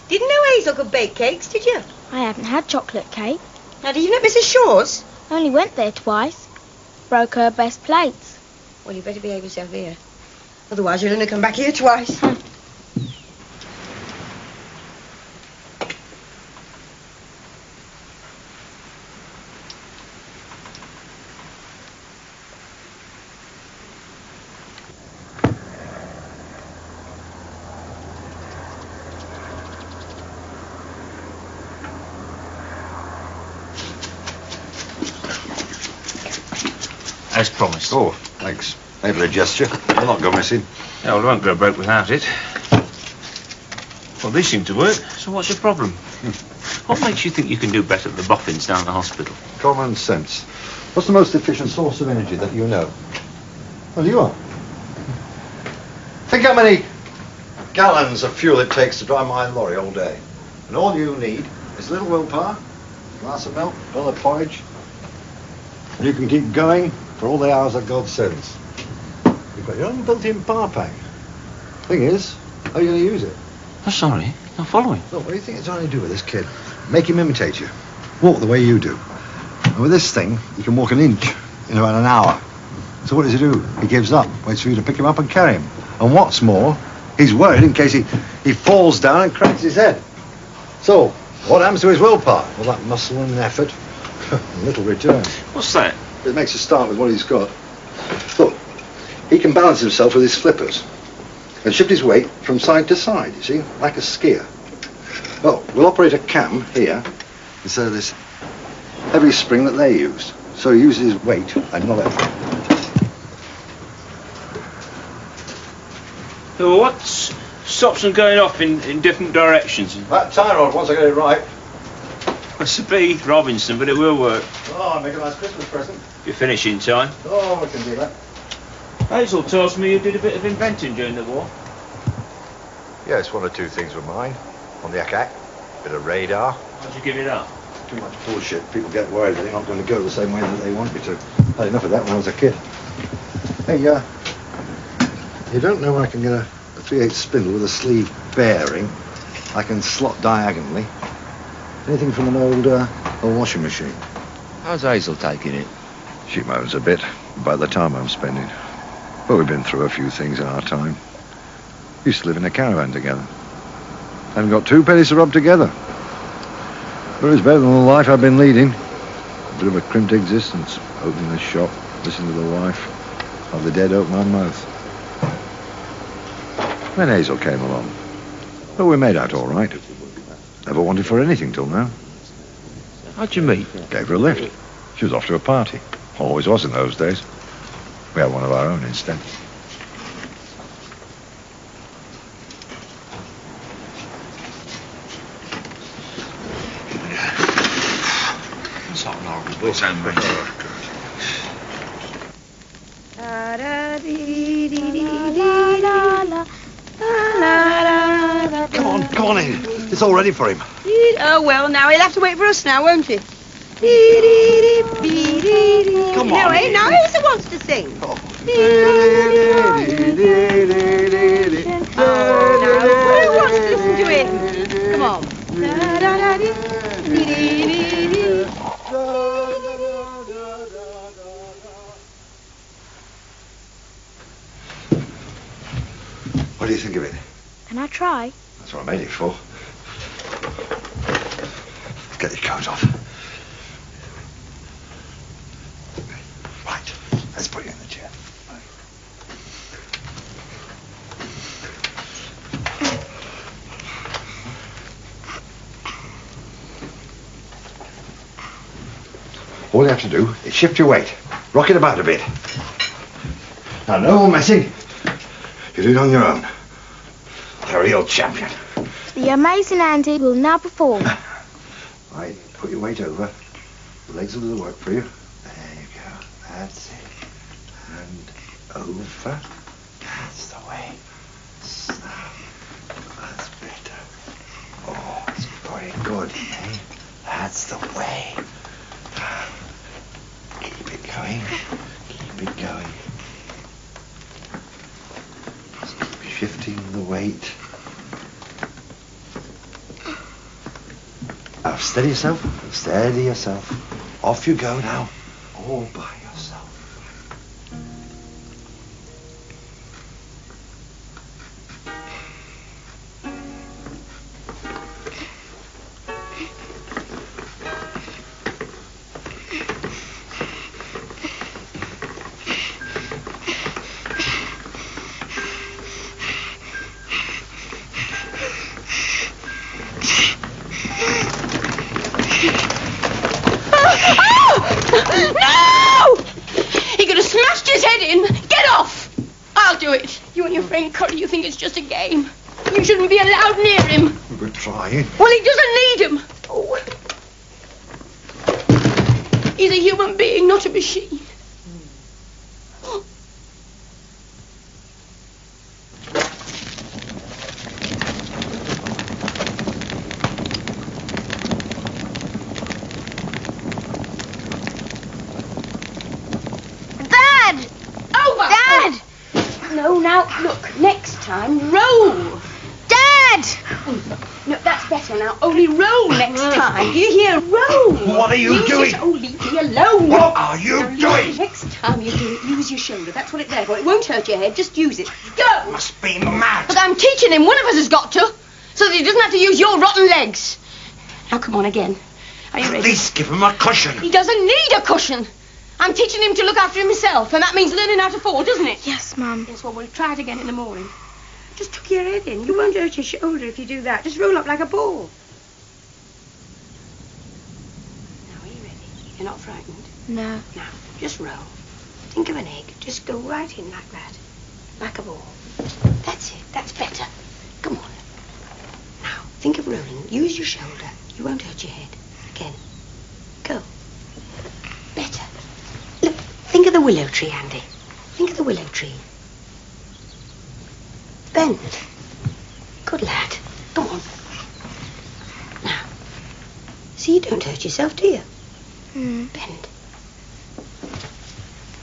[SPEAKER 6] Didn't know Hazel could bake cakes, did you?
[SPEAKER 10] I haven't had chocolate cake.
[SPEAKER 6] Now, did you know Mrs. Shaw's?
[SPEAKER 10] I only went there twice. Broke her best plates.
[SPEAKER 6] Well, you better behave yourself here. Otherwise, you'll only come back here twice.
[SPEAKER 13] as promised.
[SPEAKER 8] Oh, thanks. Maybe a gesture. I'll not go missing.
[SPEAKER 13] Yeah, well, I won't go broke without it. Well, these seem to work, so what's your problem? What makes you think you can do better at the boffins down at the hospital?
[SPEAKER 8] Common sense. What's the most efficient source of energy that you know? Well, you are. Think how many gallons of fuel it takes to drive my lorry all day. And all you need is a little willpower, a glass of milk, a bowl of porridge, and you can keep going for all the hours that God sends. You've got your own built-in power pack. Thing is, how are you going to use it?
[SPEAKER 13] I'm sorry, I'm following.
[SPEAKER 8] Look, what do you think it's trying to do with this kid? Make him imitate you. Walk the way you do. And with this thing, you can walk an inch in about an hour. So what does he do? He gives up, waits for you to pick him up and carry him. And what's more, he's worried in case he falls down and cracks his head. So, what happens to his willpower? Well, that muscle and effort, little return.
[SPEAKER 13] What's that?
[SPEAKER 8] It makes a start with what he's got. Look, he can balance himself with his flippers and shift his weight from side to side, you see, like a skier. Well, we'll operate a cam here instead of this heavy spring that they used. So he uses his weight and not effort.
[SPEAKER 13] So what stops them going off in different directions?
[SPEAKER 8] That tie rod, once I get it right.
[SPEAKER 13] It's a bit Robinson, but it will work.
[SPEAKER 8] Oh, make a nice Christmas present.
[SPEAKER 13] If you finish in time.
[SPEAKER 8] Oh, we can do that.
[SPEAKER 13] Hazel tells me you did a bit of inventing during the war.
[SPEAKER 8] Yes, one or two things were mine. On the Akak, bit of radar.
[SPEAKER 13] Why'd you give it up?
[SPEAKER 8] Too much bullshit. People get worried that they're not going to go the same way that they want me to. I had enough of that when I was a kid. Hey, you don't know when I can get a 3/8 spindle with a sleeve bearing. I can slot diagonally. Anything from an old washing machine.
[SPEAKER 7] How's Hazel taking it?
[SPEAKER 8] She moans a bit by the time I'm spending. But we've been through a few things in our time. Used to live in a caravan together. Haven't got two pennies to rub together. But it's better than the life I've been leading. A bit of a crimped existence. Opening the shop, listening to the wife, while the dead open my mouth. Then Hazel came along. But we made out all right. Never wanted for anything till now.
[SPEAKER 7] How'd you meet?
[SPEAKER 8] Gave her a lift. She was off to a party. Always was in those days. We had one of our own instead.
[SPEAKER 13] It's not horrible. It's homemade.
[SPEAKER 8] Come on in. It's all ready for him.
[SPEAKER 6] Oh, well, now he'll have to wait for us now, won't he?
[SPEAKER 8] Come on.
[SPEAKER 6] No, now Hazel wants to sing.
[SPEAKER 8] Oh.
[SPEAKER 6] Who wants to listen to him? Come on.
[SPEAKER 8] What do you think of it?
[SPEAKER 2] Can I try?
[SPEAKER 8] That's what I made it for. Get your coat off. Right, let's put you in the chair. All you have to do is shift your weight. Rock it about a bit. Now, no more messing. You do it on your own. A real champion.
[SPEAKER 2] The amazing Andy will now perform.
[SPEAKER 8] Right, put your weight over. The legs will do the work for you. There you go. That's it. And over. That's the way. So, that's better. Oh, it's very good, eh? That's the way. Keep it going. Keep it going. Just keep shifting the weight. Now, steady yourself. Steady yourself. Off you go now. All by yourself.
[SPEAKER 6] No!
[SPEAKER 9] do it. You and your friend Curry, you think it's just a game. You shouldn't be allowed near him.
[SPEAKER 8] We're trying.
[SPEAKER 9] Well, he doesn't need him. Oh. He's a human being, not a machine. No, now, look, next time, roll. Dad! No, that's better now. Only roll next time. Do you hear? Roll.
[SPEAKER 8] What are you doing?
[SPEAKER 9] Oh, leave me alone.
[SPEAKER 8] What are you doing?
[SPEAKER 9] Next time you do it, use your shoulder. That's what it's there for. It won't hurt your head. Just use it. Go!
[SPEAKER 8] Must be mad.
[SPEAKER 9] But I'm teaching him. One of us has got to. So that he doesn't have to use your rotten legs. Now, come on again. Are you ready?
[SPEAKER 8] At least give him a cushion.
[SPEAKER 9] He doesn't need a cushion. I'm teaching him to look after himself, and that means learning how to fall, doesn't it?
[SPEAKER 11] Yes, Mum.
[SPEAKER 9] Yes, well, we'll try it again in the morning. Just tuck your head in. You won't hurt your shoulder if you do that. Just roll up like a ball. Now, are you ready? You're not frightened?
[SPEAKER 11] No.
[SPEAKER 9] Now, just roll. Think of an egg. Just go right in like that. Like a ball. That's it. That's better. Come on. Now, think of rolling. Use your shoulder. You won't hurt your head. Again. Go. Better. Look, think of the willow tree, Andy. Think of the willow tree. Bend. Good lad. Come on. Now. See, you don't hurt yourself, do you? Bend.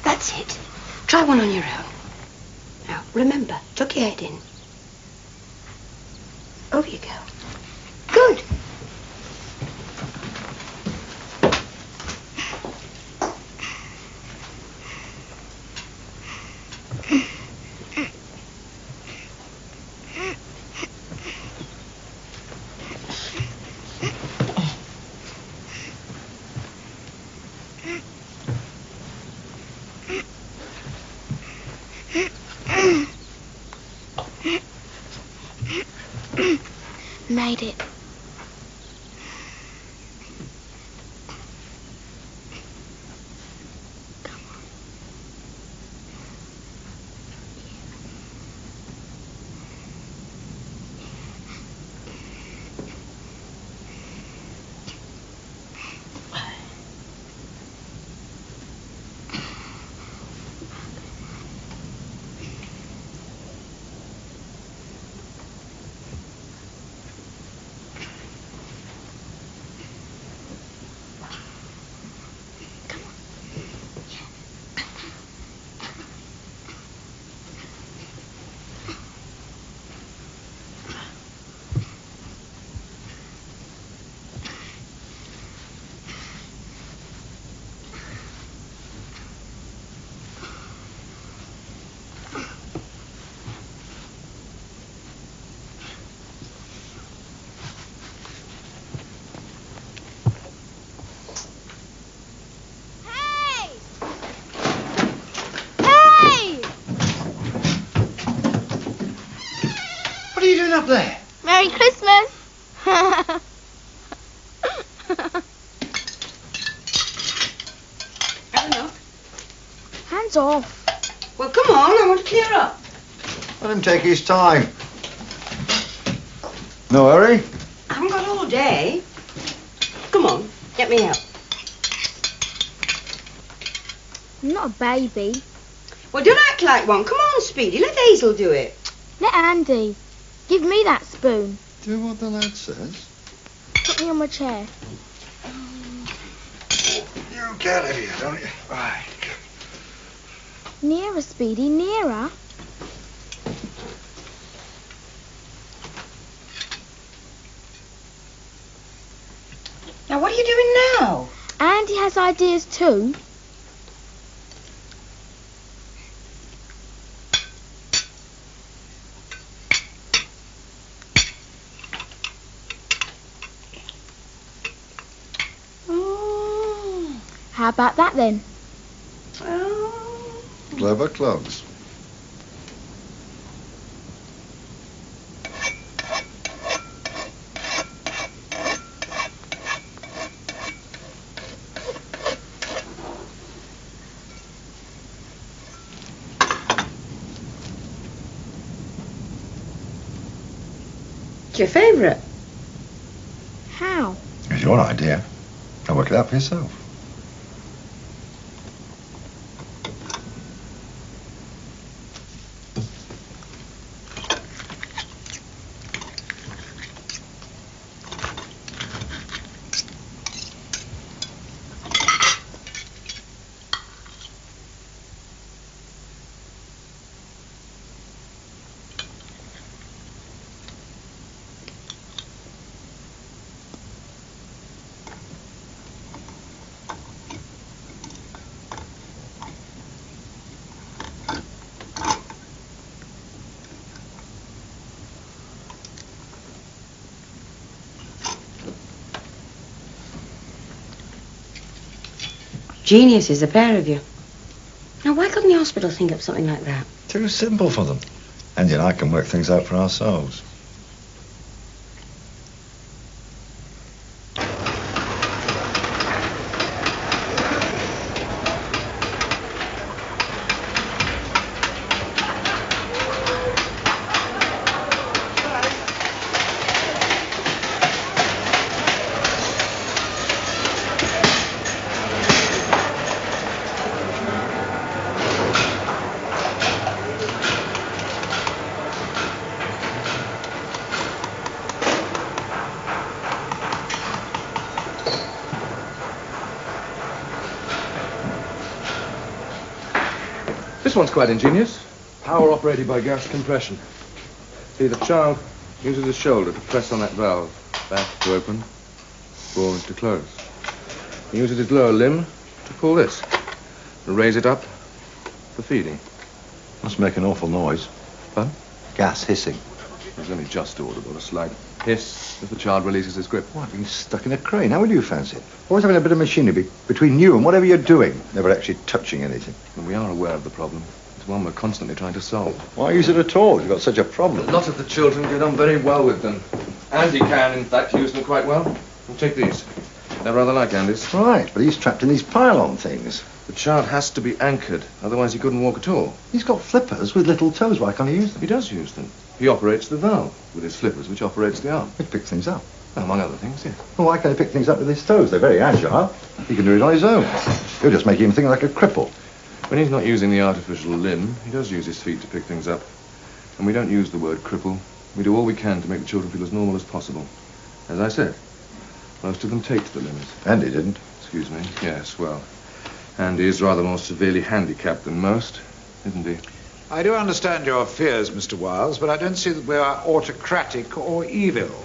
[SPEAKER 9] That's it. Try one on your own. Now, remember, tuck your head in. Over you go. Good.
[SPEAKER 11] Made it.
[SPEAKER 8] What are you doing up there?
[SPEAKER 2] Merry Christmas.
[SPEAKER 11] Hands off.
[SPEAKER 6] Well, come on, I want to clear up.
[SPEAKER 8] Let him take his time. No hurry.
[SPEAKER 6] I haven't got all day. Come on, get me out.
[SPEAKER 11] I'm not a baby.
[SPEAKER 6] Well, don't act like one. Come on, Speedy, let Hazel do it.
[SPEAKER 11] Let Andy. Give me that spoon.
[SPEAKER 8] Do what the lad says.
[SPEAKER 11] Put me on my chair.
[SPEAKER 8] You get it here, don't you? Right.
[SPEAKER 11] Nearer, Speedy, nearer.
[SPEAKER 6] Now, what are you doing now?
[SPEAKER 11] Andy has ideas too. How about that then?
[SPEAKER 8] Clever clubs.
[SPEAKER 6] It's your favourite.
[SPEAKER 2] How?
[SPEAKER 8] It's your idea. I'll work it out for yourself.
[SPEAKER 6] Geniuses, the pair of you. Now, why couldn't the hospital think up something like that?
[SPEAKER 8] Too simple for them. Andy and I can work things out for ourselves.
[SPEAKER 7] This one's quite ingenious. Power operated by gas compression. See, the child uses his shoulder to press on that valve. Back to open, forward to close. He uses his lower limb to pull this, to raise it up for feeding.
[SPEAKER 8] Must make an awful noise.
[SPEAKER 7] Pardon?
[SPEAKER 8] Gas hissing.
[SPEAKER 7] It's only just audible, a slight hiss as the child releases his grip.
[SPEAKER 8] What, being stuck in a crane? How would you fancy it? Always having a bit of machinery between you and whatever you're doing, never actually touching anything.
[SPEAKER 7] And we are aware of the problem. It's one we're constantly trying to solve.
[SPEAKER 8] Why use it at all? You've got such a problem.
[SPEAKER 7] A lot of the children get on very well with them. Andy can, in fact, use them quite well. We'll take these. They're rather like Andy's.
[SPEAKER 8] Right, but he's trapped in these pylon things.
[SPEAKER 7] The child has to be anchored, otherwise he couldn't walk at all.
[SPEAKER 8] He's got flippers with little toes. Why can't he use them?
[SPEAKER 7] He does use them. He operates the valve with his flippers, which operates the arm.
[SPEAKER 8] He picks things up.
[SPEAKER 7] Well, among other things, yes.
[SPEAKER 8] Well, why can't he pick things up with his toes? They're very agile. He can do it on his own. You'll just make him think like a cripple.
[SPEAKER 7] When he's not using the artificial limb, he does use his feet to pick things up. And we don't use the word cripple. We do all we can to make the children feel as normal as possible. As I said, most of them take to the limbs.
[SPEAKER 8] Andy didn't.
[SPEAKER 7] Excuse me. Yes, well, Andy is rather more severely handicapped than most, isn't he?
[SPEAKER 14] I do understand your fears, Mr. Wiles, but I don't see that we are autocratic or evil.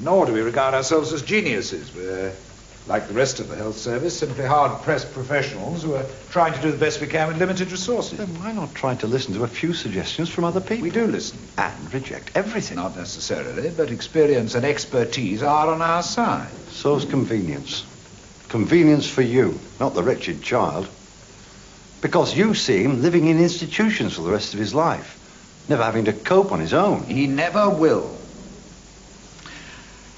[SPEAKER 14] Nor do we regard ourselves as geniuses. We're, like the rest of the health service, simply hard-pressed professionals who are trying to do the best we can with limited resources.
[SPEAKER 8] Then why not try to listen to a few suggestions from other people?
[SPEAKER 14] We do listen.
[SPEAKER 8] And reject everything.
[SPEAKER 14] Not necessarily, but experience and expertise are on our side.
[SPEAKER 8] So's convenience. Convenience for you, not the wretched child. Because you see him living in institutions for the rest of his life, never having to cope on his own.
[SPEAKER 14] He never will.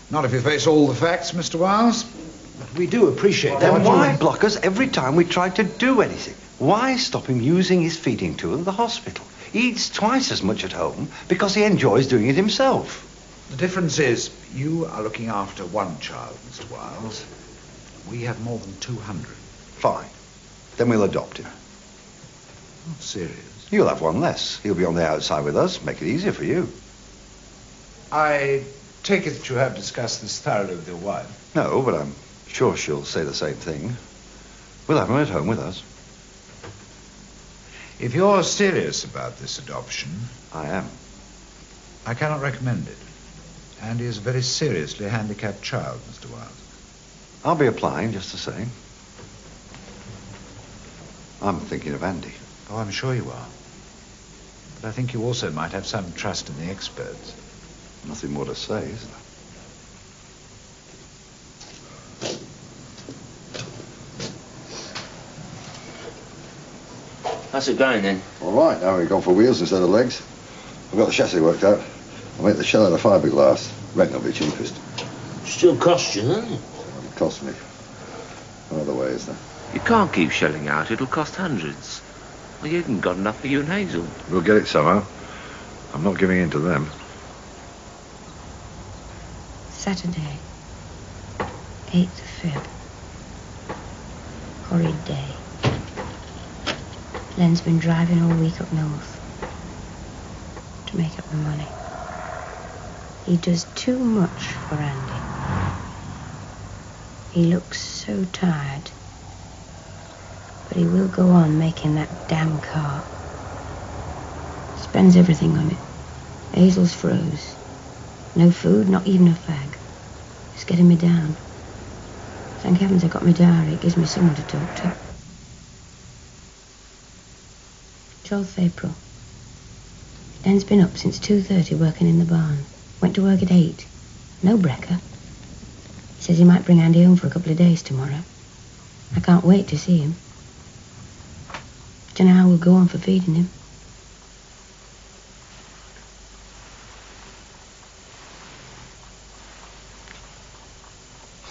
[SPEAKER 14] Not if you face all the facts, Mr. Wiles. But we do appreciate that.
[SPEAKER 8] Then why block us every time we try to do anything? Why stop him using his feeding tool at the hospital? He eats twice as much at home because he enjoys doing it himself.
[SPEAKER 14] The difference is, you are looking after one child, Mr. Wiles. We have more than 200.
[SPEAKER 8] Fine. Then we'll adopt him.
[SPEAKER 14] Not serious.
[SPEAKER 8] You'll have one less. He'll be on the outside with us. Make it easier for you.
[SPEAKER 14] I take it that you have discussed this thoroughly with your wife.
[SPEAKER 8] No, but I'm sure she'll say the same thing. We'll have him at home with us.
[SPEAKER 14] If you're serious about this adoption...
[SPEAKER 8] I am.
[SPEAKER 14] I cannot recommend it. Andy is a very seriously handicapped child, Mr. Wiles.
[SPEAKER 8] I'll be applying just the same. I'm thinking of Andy.
[SPEAKER 14] Oh, I'm sure you are. But I think you also might have some trust in the experts.
[SPEAKER 8] Nothing more to say, is there?
[SPEAKER 13] How's it going then?
[SPEAKER 1] All right, now we've gone for wheels instead of legs. I've got the chassis worked out. I'll make the shell out of fiberglass. Reckon it'll be cheapest.
[SPEAKER 13] Still cost you, doesn't it?
[SPEAKER 1] It'll cost me. No other way, is there?
[SPEAKER 13] You can't keep shelling out. It'll cost hundreds. Well, you haven't got enough for you and Hazel.
[SPEAKER 8] We'll get it somehow. I'm not giving in to them.
[SPEAKER 6] Saturday, 8th of Feb. Horrid day. Len's been driving all week up north to make up the money. He does too much for Andy. He looks so tired. But he will go on making that damn car. Spends everything on it. Hazel's froze. No food, not even a fag. It's getting me down. Thank heavens I got my diary. It gives me someone to talk to. 12th April. Len's been up since 2:30 working in the barn. Went to work at 8. No brekker. He says he might bring Andy home for a couple of days tomorrow. I can't wait to see him. Don't know how we'll go on for feeding him.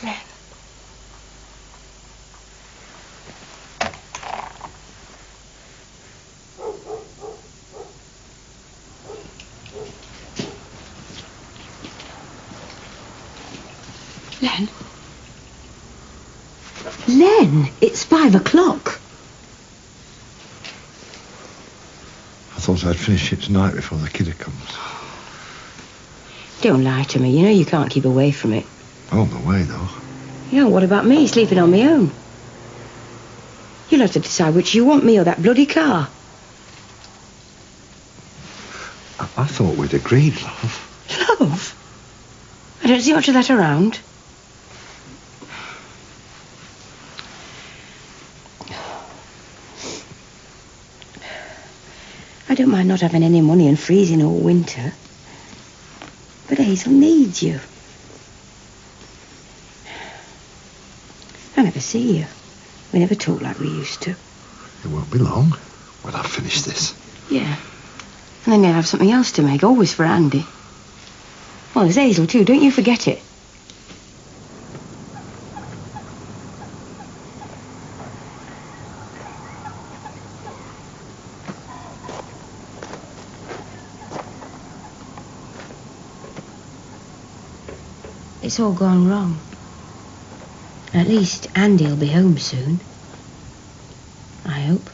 [SPEAKER 6] Len. Len? Len, it's 5 o'clock.
[SPEAKER 8] I thought I'd finish it tonight before the kidder comes.
[SPEAKER 6] Don't lie to me. You know you can't keep away from it.
[SPEAKER 8] On the way, though.
[SPEAKER 6] You know, what about me, sleeping on my own? You'll have to decide which you want, me or that bloody car.
[SPEAKER 8] I thought we'd agreed, love.
[SPEAKER 6] Love? I don't see much of that around. I don't mind not having any money and freezing all winter. But Hazel needs you. I never see you. We never talk like we used to.
[SPEAKER 8] It won't be long when I've finished this.
[SPEAKER 6] Yeah. And then you'll have something else to make, always for Andy. Well, there's Hazel too, don't you forget it. It's all gone wrong. At least Andy'll be home soon. I hope.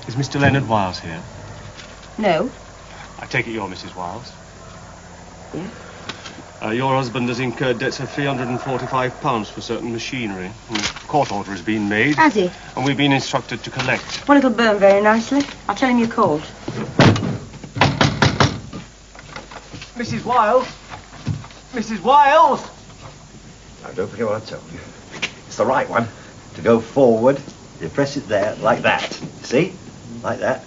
[SPEAKER 15] Is Mr. Len and Wiles here?
[SPEAKER 6] No.
[SPEAKER 15] I take it you're Mrs. Wiles.
[SPEAKER 6] Yeah?
[SPEAKER 15] Your husband has incurred debts of £345 for certain machinery. And a court order has been made.
[SPEAKER 6] Has he?
[SPEAKER 15] And we've been instructed to collect.
[SPEAKER 6] Well, it'll burn very nicely. I'll tell him you called.
[SPEAKER 3] Mrs. Wiles? Mrs. Wiles?
[SPEAKER 8] Now, don't forget what I told you. It's the right one. To go forward, you press it there, like that. See? Like that.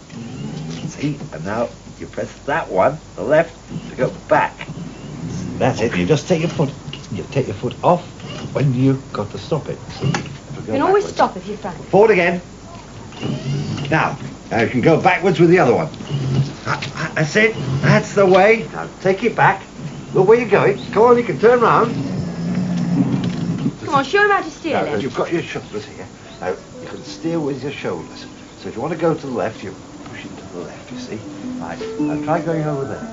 [SPEAKER 8] See? And now you press that one, the left, to go back. That's it. You just take your foot off when you've got to stop it. See?
[SPEAKER 6] You can always stop if you're frank.
[SPEAKER 8] Forward again. Now you can go backwards with the other one. That's it. That's the way. Now take it back. Look where you're going. Come on, you can turn round.
[SPEAKER 6] Come on, show him how to steer,
[SPEAKER 8] Now,
[SPEAKER 6] Len.
[SPEAKER 8] you've got your shoulders here. Now, you can steer with your shoulders. So if you want to go to the left, you push it to the left, you see? Right. Now try going over there.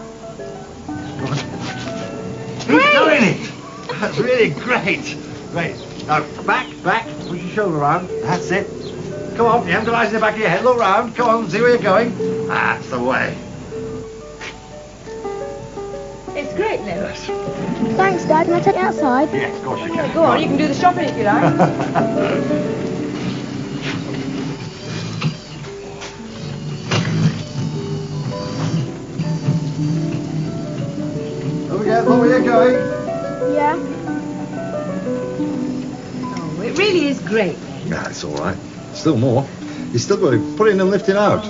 [SPEAKER 8] He's doing it! That's really great. Great. Now, back, push your shoulder around. That's it. Come on, you haven't got eyes in the back of your head. Look round. Come on, see where you're going. That's the way.
[SPEAKER 6] It's great, Len.
[SPEAKER 2] Thanks, Dad. Can I take it outside?
[SPEAKER 8] Yeah, of course you can.
[SPEAKER 6] Go on, you can do the shopping if you like.
[SPEAKER 8] Careful where you're going.
[SPEAKER 2] Yeah.
[SPEAKER 6] Oh, it really is great.
[SPEAKER 8] Yeah, it's all right. Still more. He's still got to put in and lift it out.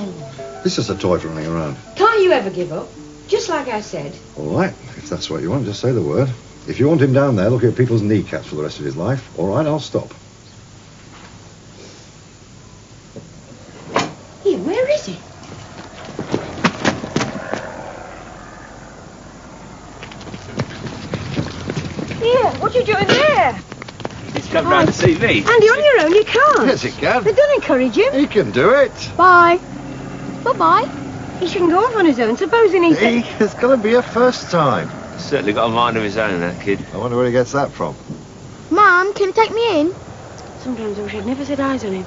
[SPEAKER 8] It's just a toy for running around.
[SPEAKER 6] Can't you ever give up? Just like I said.
[SPEAKER 8] All right. If that's what you want, just say the word. If you want him down there looking at people's kneecaps for the rest of his life, all right, I'll stop.
[SPEAKER 6] Here, where is he?
[SPEAKER 10] Here, what are you doing there?
[SPEAKER 13] He's come round to see me.
[SPEAKER 10] Andy, on your own, you can't.
[SPEAKER 8] Yes, he can.
[SPEAKER 10] They don't encourage him.
[SPEAKER 8] He can do it.
[SPEAKER 10] Bye. Bye-bye. He shouldn't go off on his own, supposing he...
[SPEAKER 8] It's going to be a first time.
[SPEAKER 13] Certainly got a mind of his own, that kid.
[SPEAKER 8] I wonder where he gets that from.
[SPEAKER 4] Mum, can you take me in?
[SPEAKER 6] Sometimes I wish I'd never set eyes on him.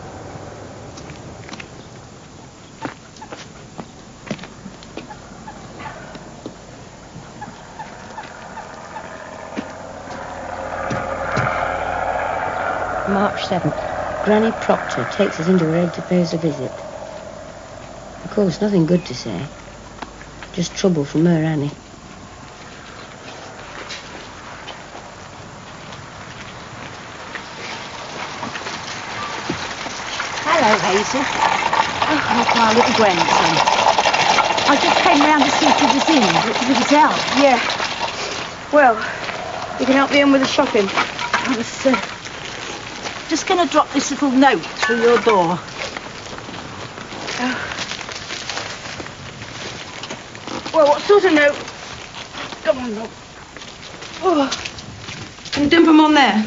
[SPEAKER 6] March 7th. Granny Proctor takes us into her head to pay us a visit. Of course, nothing good to say. Just trouble from her Annie.
[SPEAKER 10] Hello, Hazel. Oh, look, my little grandson. I just came round to see if you was in. Look at out.
[SPEAKER 6] Yeah. Well, you can help me in with the shopping.
[SPEAKER 10] I was just going to drop this little note through your door.
[SPEAKER 6] Well, what sort of note? Come on, look. Oh. Can you dump them on there?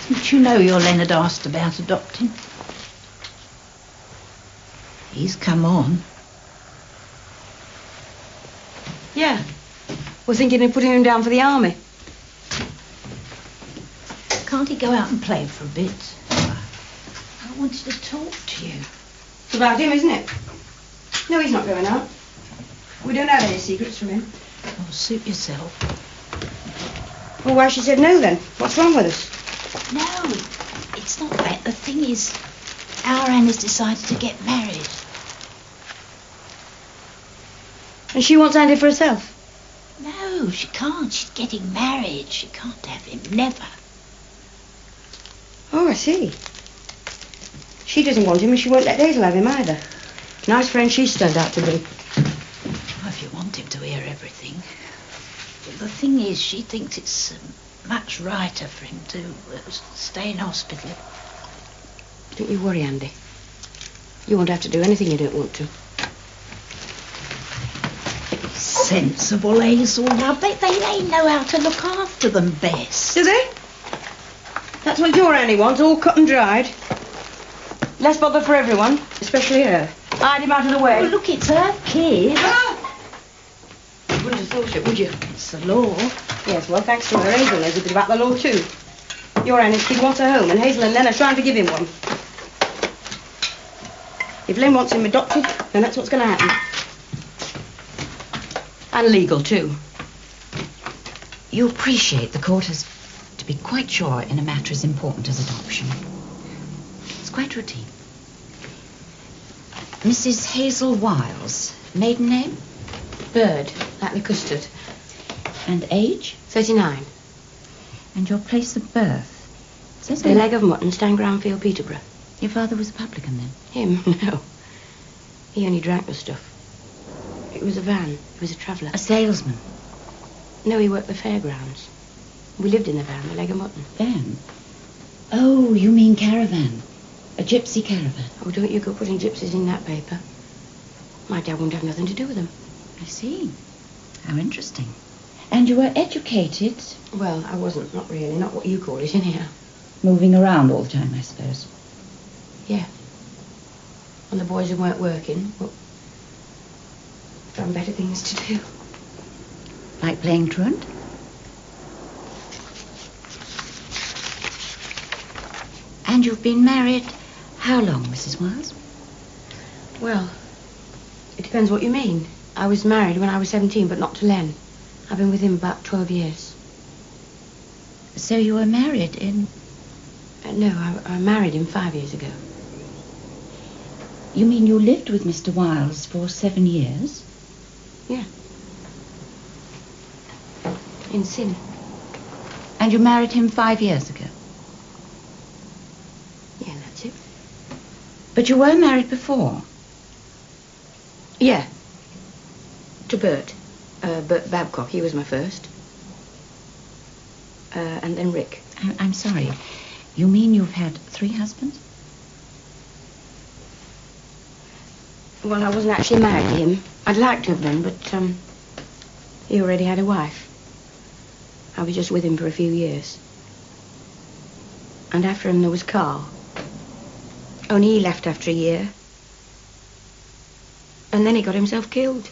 [SPEAKER 10] Didn't you know your Leonard asked about adopting? He's come on.
[SPEAKER 6] Yeah. We're thinking of putting him down for the army.
[SPEAKER 10] Can't he go out and play for a bit? I wanted to talk to you.
[SPEAKER 6] It's about him, isn't it? No, he's not going out. We don't have any secrets from him.
[SPEAKER 10] Oh, suit yourself.
[SPEAKER 6] Well, why she said no then? What's wrong with us?
[SPEAKER 10] No, it's not that. The thing is, our Anne has decided to get married.
[SPEAKER 6] And she wants Andy for herself?
[SPEAKER 10] No, she can't. She's getting married. She can't have him. Never.
[SPEAKER 6] Oh, I see. She doesn't want him and she won't let Hazel have him either. Nice friend she's turned out to be.
[SPEAKER 10] Well, if you want him to hear everything. But the thing is, she thinks it's much righter for him to stay in hospital.
[SPEAKER 6] Don't you worry, Andy. You won't have to do anything you don't want to.
[SPEAKER 10] Sensible, Hazel. I bet they know how to look after them best.
[SPEAKER 6] Do they? That's what your Annie wants, all cut and dried. Less bother for everyone, especially her. Hide him out of the way.
[SPEAKER 10] Well, look, it's her kid.
[SPEAKER 6] Ah! You wouldn't have thought it, would you?
[SPEAKER 10] It's the law.
[SPEAKER 6] Yes, well, thanks to her, Hazel knows a bit about the law, too. Your Annie's kid wants a home, and Hazel and Len are trying to give him one. If Len wants him adopted, then that's what's going to happen. And legal, too.
[SPEAKER 16] You appreciate the court has to be quite sure in a matter as important as adoption. It's quite routine. Mrs. Hazel Wiles, maiden name?
[SPEAKER 6] Bird, like the custard.
[SPEAKER 16] And age?
[SPEAKER 6] 39.
[SPEAKER 16] And your place of birth? Says
[SPEAKER 6] The Leg of Mutton, Stangroundfield, Peterborough.
[SPEAKER 16] Your father was a publican then?
[SPEAKER 6] Him? No. He only drank the stuff. It was a van. He was a traveller.
[SPEAKER 16] A salesman?
[SPEAKER 6] No, he worked the fairgrounds. We lived in the van, the Leg of Mutton.
[SPEAKER 16] Van? Oh, you mean caravan. A gypsy caravan.
[SPEAKER 6] Oh, don't you go putting gypsies in that paper. My dad wouldn't have nothing to do with them.
[SPEAKER 16] I see. How interesting. And you were educated?
[SPEAKER 6] Well, I wasn't. Not really. Not what you call it, anyhow.
[SPEAKER 16] Moving around all the time, I suppose.
[SPEAKER 6] Yeah. And the boys who weren't working, well, found better things to do.
[SPEAKER 16] Like playing truant? And you've been married how long, Mrs. Wiles?
[SPEAKER 6] Well, it depends what you mean. I was married when I was 17, but not to Len. I've been with him about 12 years.
[SPEAKER 16] So you were married in...
[SPEAKER 6] No, I married him 5 years ago.
[SPEAKER 16] You mean you lived with Mr. Wiles for 7 years?
[SPEAKER 6] Yeah. In Sin.
[SPEAKER 16] And you married him 5 years ago? But you were married before?
[SPEAKER 6] Yeah. To Bert. Bert Babcock. He was my first. And then Rick.
[SPEAKER 16] I'm sorry. You mean you've had 3 husbands?
[SPEAKER 6] Well, I wasn't actually married to him. I'd like to have been, but, he already had a wife. I was just with him for a few years. And after him there was Carl. Only he left after a year. And then he got himself killed.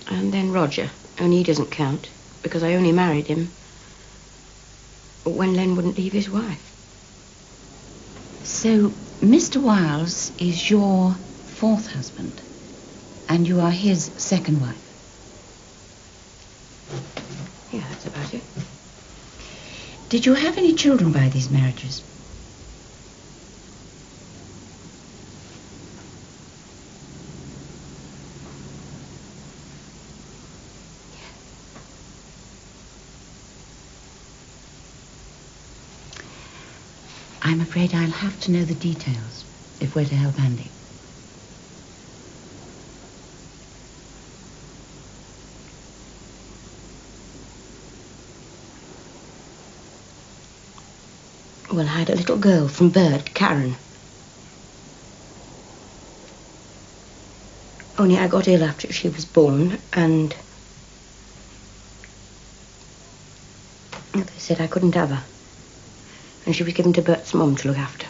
[SPEAKER 6] And then Roger. Only he doesn't count, because I only married him when Len wouldn't leave his wife.
[SPEAKER 16] So, Mr. Wiles is your 4th husband, and you are his 2nd wife?
[SPEAKER 6] Yeah, that's about it.
[SPEAKER 16] Did you have any children by these marriages? I'm afraid I'll have to know the details if we're to help Andy.
[SPEAKER 6] Well, I had a little girl from Bert, Karen. Only I got ill after she was born, and they said I couldn't have her. And she was given to Bert's mum to look after.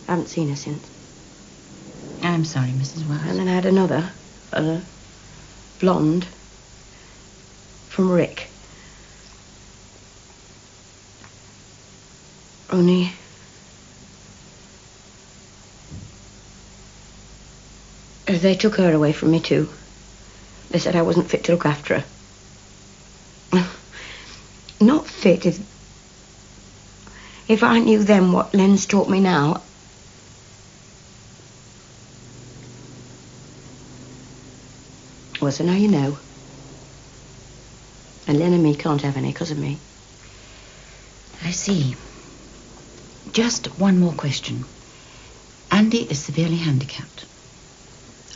[SPEAKER 6] I haven't seen her since.
[SPEAKER 16] I'm sorry, Mrs. Wiles.
[SPEAKER 6] And then I had another, blonde, from Rick. Only they took her away from me too. They said I wasn't fit to look after her. Not fit. If I knew then what Len's taught me now. Well, so now you know. And Len and me can't have any because of me.
[SPEAKER 16] I see. Just one more question. Andy is severely handicapped.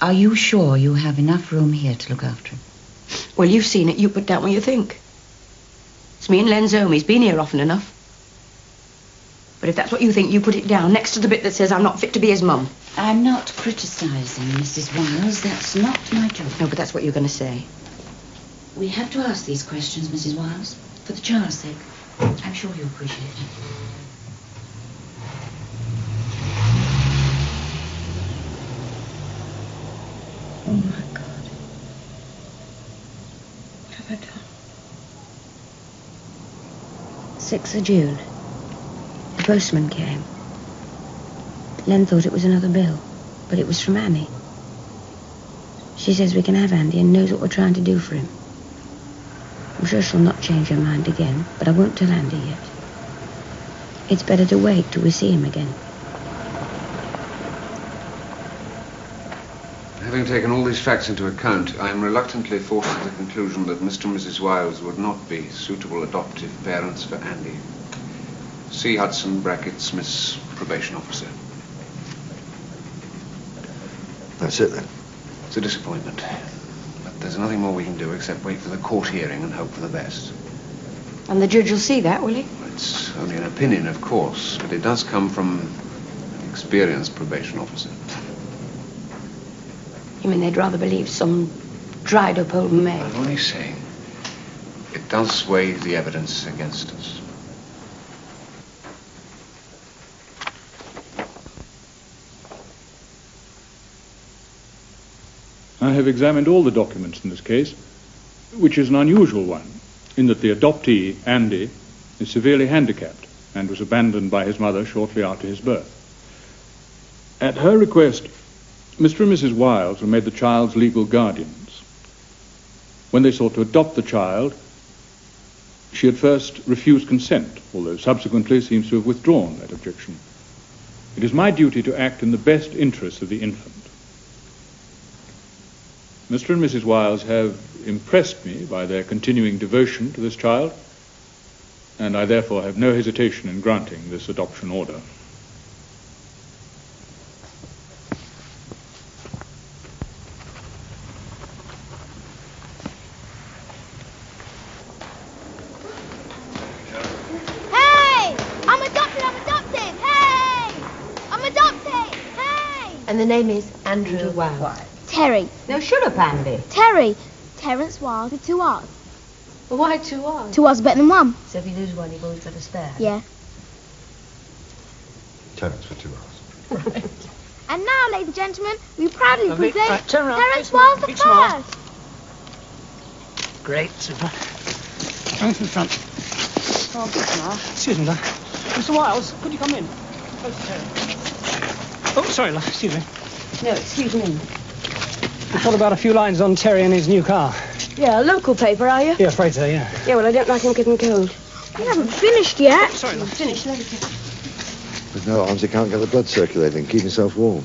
[SPEAKER 16] Are you sure you have enough room here to look after him?
[SPEAKER 6] Well, you've seen it. You put down what you think. It's me and Len's home. He's been here often enough. But if that's what you think, you put it down next to the bit that says I'm not fit to be his mum.
[SPEAKER 16] I'm not criticising, Mrs. Wiles. That's not my job.
[SPEAKER 6] No, but that's what you're going to say.
[SPEAKER 16] We have to ask these questions, Mrs. Wiles, for the child's sake. I'm sure you appreciate it.
[SPEAKER 6] Oh, my God. What have I done? 6th of June. The postman came. Len thought it was another bill, but it was from Annie. She says we can have Andy and knows what we're trying to do for him. I'm sure she'll not change her mind again, but I won't tell Andy yet. It's better to wait till we see him again.
[SPEAKER 7] Having taken all these facts into account, I am reluctantly forced to the conclusion that Mr. and Mrs. Wiles would not be suitable adoptive parents for Andy. C. Hudson, brackets, Miss Probation Officer.
[SPEAKER 1] That's it, then.
[SPEAKER 7] It's a disappointment. But there's nothing more we can do except wait for the court hearing and hope for the best.
[SPEAKER 6] And the judge will see that, will he?
[SPEAKER 7] It's only an opinion, of course, but it does come from an experienced probation officer.
[SPEAKER 6] You mean they'd rather believe some dried-up old maid?
[SPEAKER 7] I'm only saying it does weigh the evidence against us.
[SPEAKER 17] I have examined all the documents in this case, which is an unusual one, in that the adoptee, Andy, is severely handicapped and was abandoned by his mother shortly after his birth. At her request, Mr. and Mrs. Wiles were made the child's legal guardians. When they sought to adopt the child, she at first refused consent, although subsequently seems to have withdrawn that objection. It is my duty to act in the best interests of the infant. Mr. and Mrs. Wiles have impressed me by their continuing devotion to this child, and I therefore have no hesitation in granting this adoption order.
[SPEAKER 18] And the name is Andrew Wiles.
[SPEAKER 4] Terry.
[SPEAKER 18] No, shut up, Andy.
[SPEAKER 4] Terry. Terence Wiles with 2 R's.
[SPEAKER 18] Well, why 2 R's?
[SPEAKER 4] 2 R's better than 1.
[SPEAKER 18] So if you lose one, you've always got a spare.
[SPEAKER 4] Yeah.
[SPEAKER 8] Terence with 2 R's.
[SPEAKER 4] Right. And now, ladies and gentlemen, we proudly
[SPEAKER 15] Lovely.
[SPEAKER 4] present
[SPEAKER 15] Turn around.
[SPEAKER 4] Terence Wiles the
[SPEAKER 15] Big smile.
[SPEAKER 4] first.
[SPEAKER 15] Great, super. Come from the front. Oh, big smile. Excuse me, love. Mr. Wiles, could you come in? Oh, sorry, love. Excuse me.
[SPEAKER 6] No, excuse me.
[SPEAKER 15] I thought about a few lines on Terry and his new car.
[SPEAKER 6] Yeah, a local paper, are you?
[SPEAKER 15] Yeah, afraid so, yeah.
[SPEAKER 6] Yeah, well, I don't like him getting cold.
[SPEAKER 4] We haven't finished yet.
[SPEAKER 15] Sorry, love.
[SPEAKER 6] Finished, let it go.
[SPEAKER 1] With no arms, he can't get the blood circulating, keep himself warm.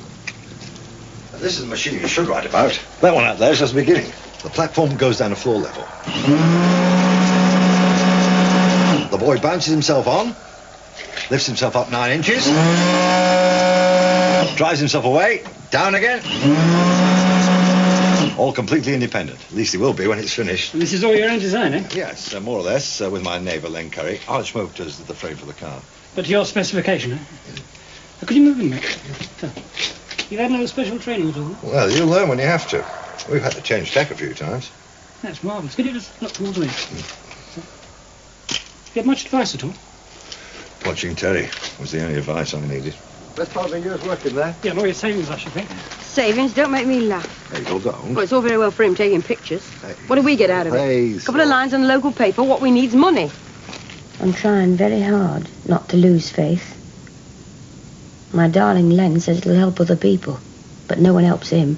[SPEAKER 8] This is the machine you should write about. That one out there is just the beginning. The platform goes down to floor level. The boy bounces himself on, lifts himself up 9 inches, drives himself away, down again. All completely independent. At least he will be when it's finished.
[SPEAKER 15] And this is all your own design, eh?
[SPEAKER 8] Yes, more or less, with my neighbour, Len Arch Smoke does the frame for the car.
[SPEAKER 15] But to your specification, eh? Could you move in, mate? So, you've had no special training at all?
[SPEAKER 8] Well, you'll learn when you have to. We've had to change tech a few times.
[SPEAKER 15] That's marvellous. Could you just look towards me? You had much advice at all?
[SPEAKER 8] Watching Terry was the only advice I needed.
[SPEAKER 7] Best part of a year's work in there.
[SPEAKER 15] Yeah, more your savings, I should think.
[SPEAKER 6] Savings? Don't make me laugh.
[SPEAKER 8] Hazel, don't.
[SPEAKER 6] Well, it's all very well for him taking pictures. What do we get out of it?
[SPEAKER 8] Hazel.
[SPEAKER 6] A couple of lines on the local paper. What we need's money. I'm trying very hard not to lose faith. My darling Len says it'll help other people, but no one helps him.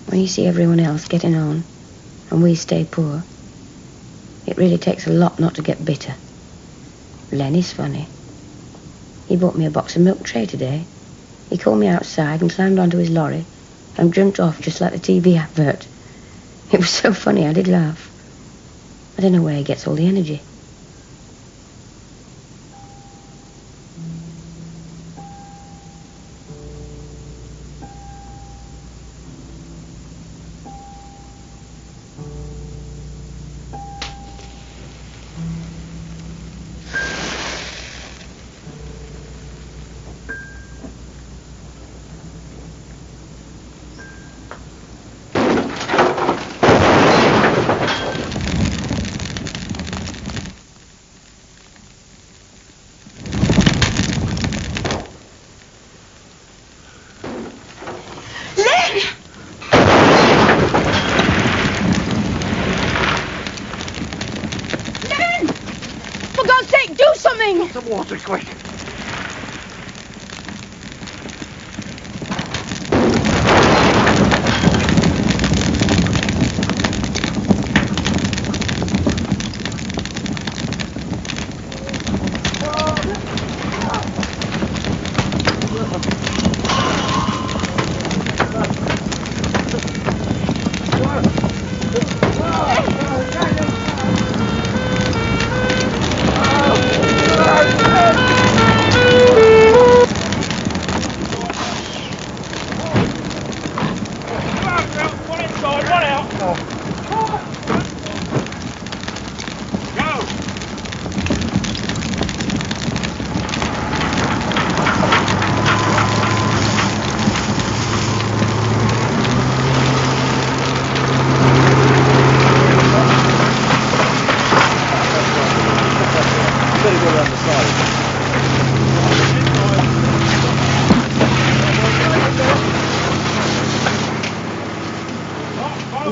[SPEAKER 6] When you see everyone else getting on, and we stay poor, it really takes a lot not to get bitter. Len is funny. He bought me a box of milk tray today. He called me outside and climbed onto his lorry and jumped off just like the TV advert. It was so funny I did laugh. I don't know where he gets all the energy.
[SPEAKER 15] The water, quick.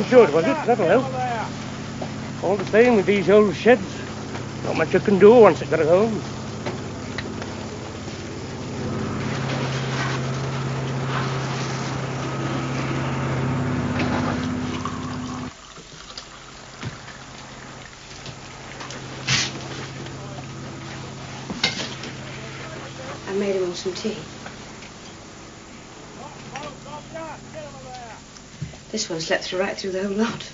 [SPEAKER 15] Good, was it? That'll help. All the same, with these old sheds, not much you can do once it got it home.
[SPEAKER 6] I made him all some tea. This one slept right through the whole lot.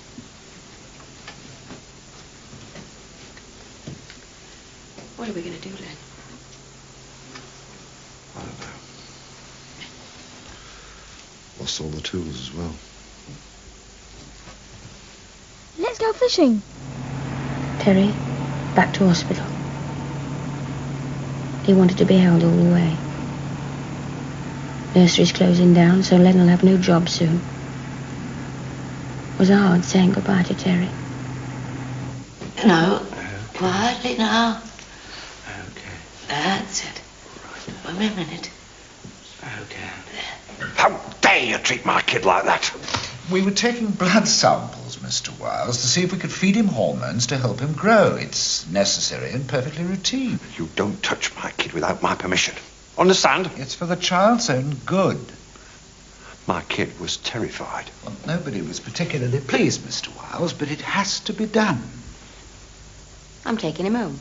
[SPEAKER 9] What are we going to do, Len?
[SPEAKER 1] I don't know. Lost all the tools as well.
[SPEAKER 4] Let's go fishing.
[SPEAKER 6] Terry, back to hospital. He wanted to be held all the way. Nursery's closing down, so Len will have no job soon. It was hard saying goodbye to Terry.
[SPEAKER 5] No, quietly now. Okay. That's it. Right. 1 minute.
[SPEAKER 13] Okay.
[SPEAKER 14] How dare you treat my kid like that? We were taking blood samples, Mr. Wiles, to see if we could feed him hormones to help him grow. It's necessary and perfectly routine.
[SPEAKER 8] You don't touch my kid without my permission. Understand?
[SPEAKER 14] It's for the child's own good.
[SPEAKER 8] My kid was terrified.
[SPEAKER 14] Well, nobody was particularly pleased, Mr. Wiles, but it has to be done.
[SPEAKER 6] I'm taking him home.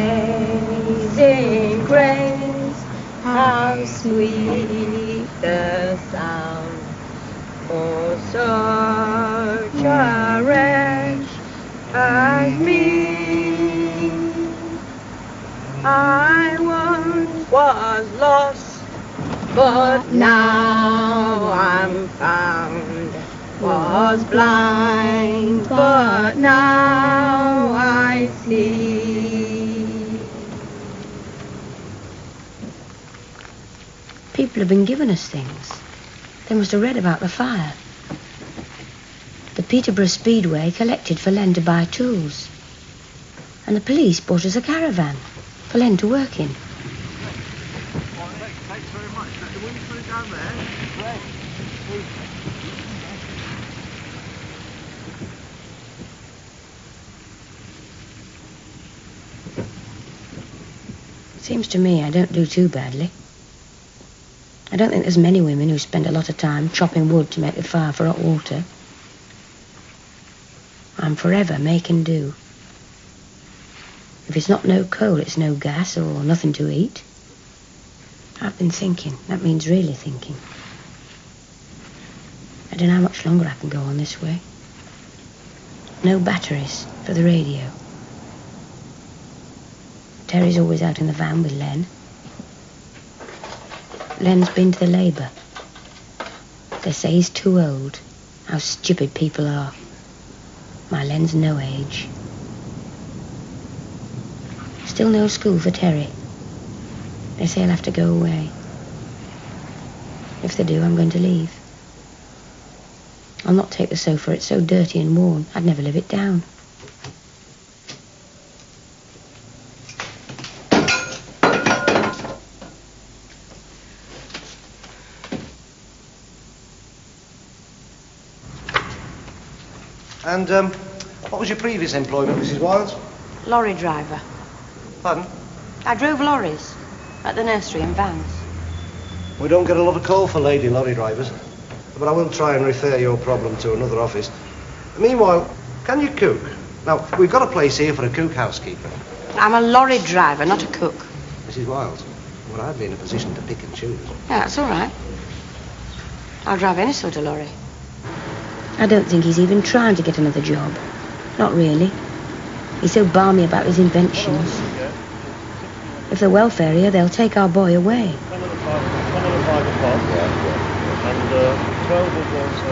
[SPEAKER 19] Amazing grace, how sweet the sound, for such a wretch as me. I once was lost, but now I'm found. Was blind, but now I see.
[SPEAKER 6] People have been giving us things. They must have read about the fire. The Peterborough Speedway collected for Len to buy tools. And the police bought us a caravan for Len to work in.
[SPEAKER 3] Thanks very much. Will you put it down there? Great.
[SPEAKER 6] Seems to me I don't do too badly. I don't think there's many women who spend a lot of time chopping wood to make the fire for hot water. I'm forever making do. If it's not no coal, it's no gas or nothing to eat. I've been thinking. That means really thinking. I don't know how much longer I can go on this way. No batteries for the radio. Terry's always out in the van with Len. Len's been to the labour. They say he's too old. How stupid people are. My Len's no age. Still no school for Terry. They say he'll have to go away. If they do, I'm going to leave. I'll not take the sofa. It's so dirty and worn. I'd never live it down.
[SPEAKER 3] And, what was your previous employment, Mrs. Wiles?
[SPEAKER 6] Lorry driver.
[SPEAKER 3] Pardon?
[SPEAKER 6] I drove lorries at the nursery and vans.
[SPEAKER 3] We don't get a lot of call for lady lorry drivers, but I will try and refer your problem to another office. Meanwhile, can you cook? Now, we've got a place here for a cook housekeeper.
[SPEAKER 6] I'm a lorry driver, not a cook.
[SPEAKER 3] Mrs. Wiles, would I be in a position to pick and choose?
[SPEAKER 6] Yeah, that's all right. I'll drive any sort of lorry. I don't think he's even trying to get another job. Not really. He's so balmy about his inventions. If they're welfare here, they'll take our boy away.
[SPEAKER 15] 10 to the 5 o'clock. And 12 of those...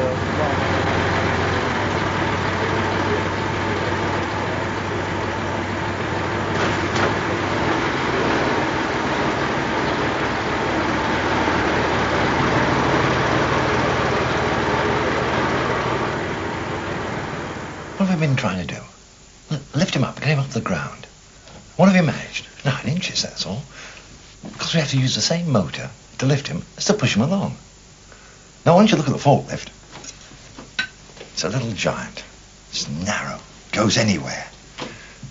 [SPEAKER 8] What have we been trying to do? Lift him up, get him off the ground. What have you managed? 9 inches, that's all. Because we have to use the same motor to lift him as to push him along. Now, once you look at the forklift, it's a little giant. It's narrow, goes anywhere,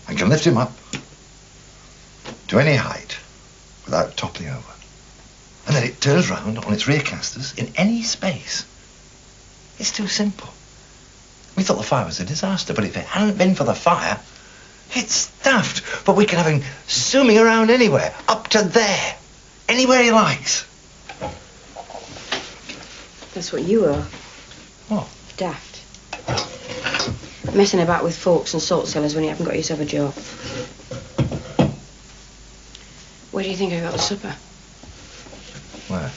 [SPEAKER 8] and can lift him up to any height without toppling over. And then it turns round on its rear casters in any space. It's too simple. We thought the fire was a disaster, but if it hadn't been for the fire, it's daft. But we can have him zooming around anywhere, up to there, anywhere he likes.
[SPEAKER 6] That's what you are.
[SPEAKER 8] What?
[SPEAKER 6] Daft. Messing about with forks and salt cellars when you haven't got yourself a job. Where do you think I got the supper?
[SPEAKER 8] Where?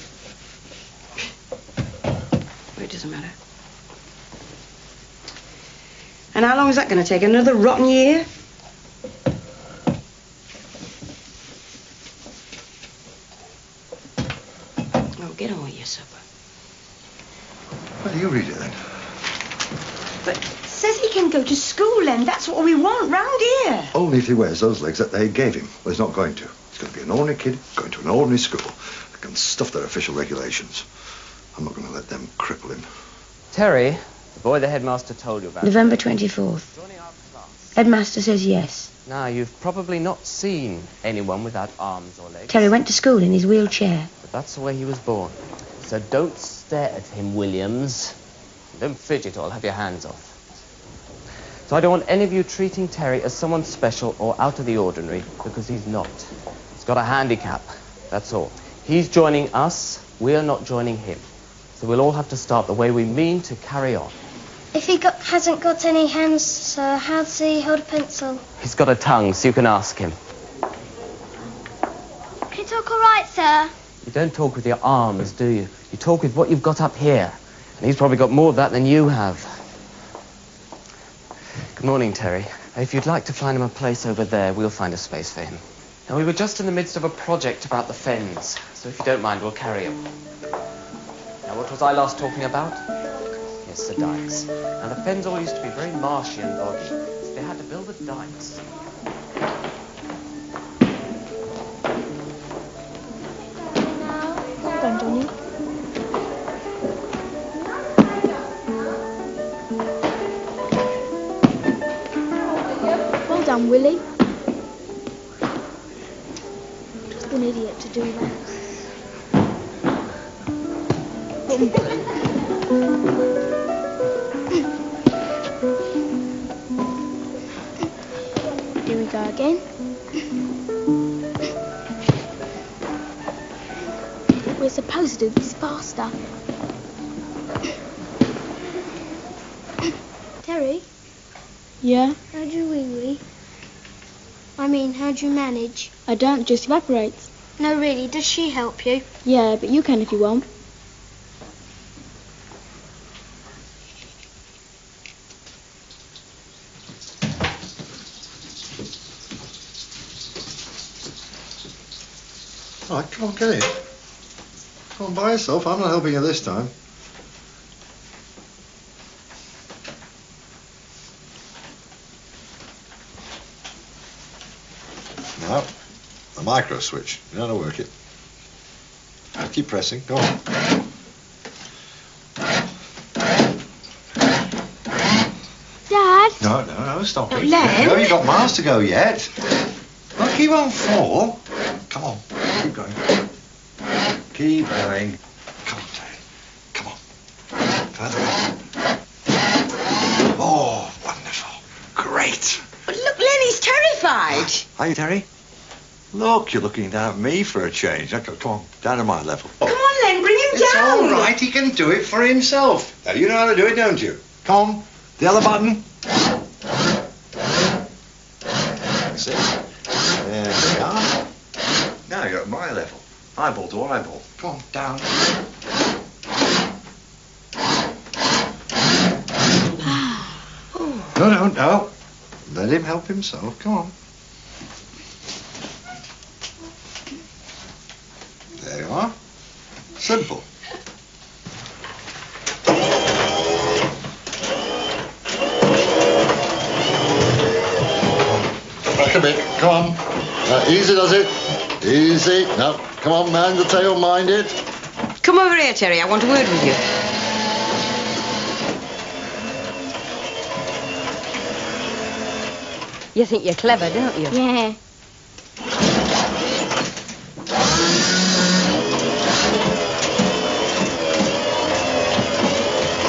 [SPEAKER 6] Well, it doesn't matter. And how long is that going to take? Another rotten year? Oh, get on with your supper.
[SPEAKER 8] Well, you read it then.
[SPEAKER 6] But says he can go to school, Len. That's what we want round here.
[SPEAKER 8] Only if he wears those legs that they gave him. Well, he's not going to. He's going to be an ordinary kid going to an ordinary school. They can stuff their official regulations. I'm not going to let them cripple him.
[SPEAKER 20] Terry, the boy the headmaster told you about.
[SPEAKER 6] November 24th. Headmaster says yes.
[SPEAKER 20] Now, you've probably not seen anyone without arms or legs.
[SPEAKER 6] Terry went to school in his wheelchair.
[SPEAKER 20] But that's the way he was born. So don't stare at him, Williams. Don't fidget or I'll have your hands off. So I don't want any of you treating Terry as someone special or out of the ordinary, because he's not. He's got a handicap, that's all. He's joining us, we're not joining him. So we'll all have to start the way we mean to carry on.
[SPEAKER 2] If he hasn't got any hands, sir, how does he hold a pencil?
[SPEAKER 20] He's got a tongue, so you can ask him.
[SPEAKER 2] Can you talk all right, sir?
[SPEAKER 20] You don't talk with your arms, do you? You talk with what you've got up here. And he's probably got more of that than you have. Good morning, Terry. If you'd like to find him a place over there, we'll find a space for him. Now, we were just in the midst of a project about the fens, so if you don't mind, we'll carry on. Now, what was I last talking about? Yes, the dikes. Now, the fens all used to be very marshy and boggy, so they had to build the dikes.
[SPEAKER 4] Well done, Johnny. Well done, Willie. Just an idiot to do that. Here we go again. We're supposed to do this faster.
[SPEAKER 2] Terry,
[SPEAKER 4] Yeah?
[SPEAKER 2] how do you wee-wee? I mean, how do you manage?
[SPEAKER 4] I don't, it just evaporates.
[SPEAKER 2] No, really, does she help you?
[SPEAKER 4] Yeah, but you can if you want.
[SPEAKER 8] All right, come on, get in. Come on, by yourself. I'm not helping you this time. Now, the micro switch. You know how to work it. Now, keep pressing. Go on.
[SPEAKER 2] Dad?
[SPEAKER 8] No, stop it.
[SPEAKER 2] Len?
[SPEAKER 8] No, you've got miles to go yet. Well, keep on full. Come on, keep going. Keep going. Come on, Terry. Come on. Further on. Oh, wonderful. Great.
[SPEAKER 12] But look, Len, he's terrified.
[SPEAKER 8] Hi, Terry. Look, you're looking down at me for a change. Okay, come on, down to my level.
[SPEAKER 12] Come on, Len, bring him
[SPEAKER 8] It's
[SPEAKER 12] down.
[SPEAKER 8] all right, he can do it for himself. Now, you know how to do it, don't you? Come on, the other button. That's it. There we are. Now you're at my level. Eyeball to eyeball. Come on, down. No. Let him help himself. Come on. There you are. Simple. Back a bit. Come on. Easy does it. Easy. No. Come on, man. The tail. Mind it.
[SPEAKER 6] Come over here, Terry. I want a word with you.
[SPEAKER 18] You think you're clever, don't you?
[SPEAKER 4] Yeah.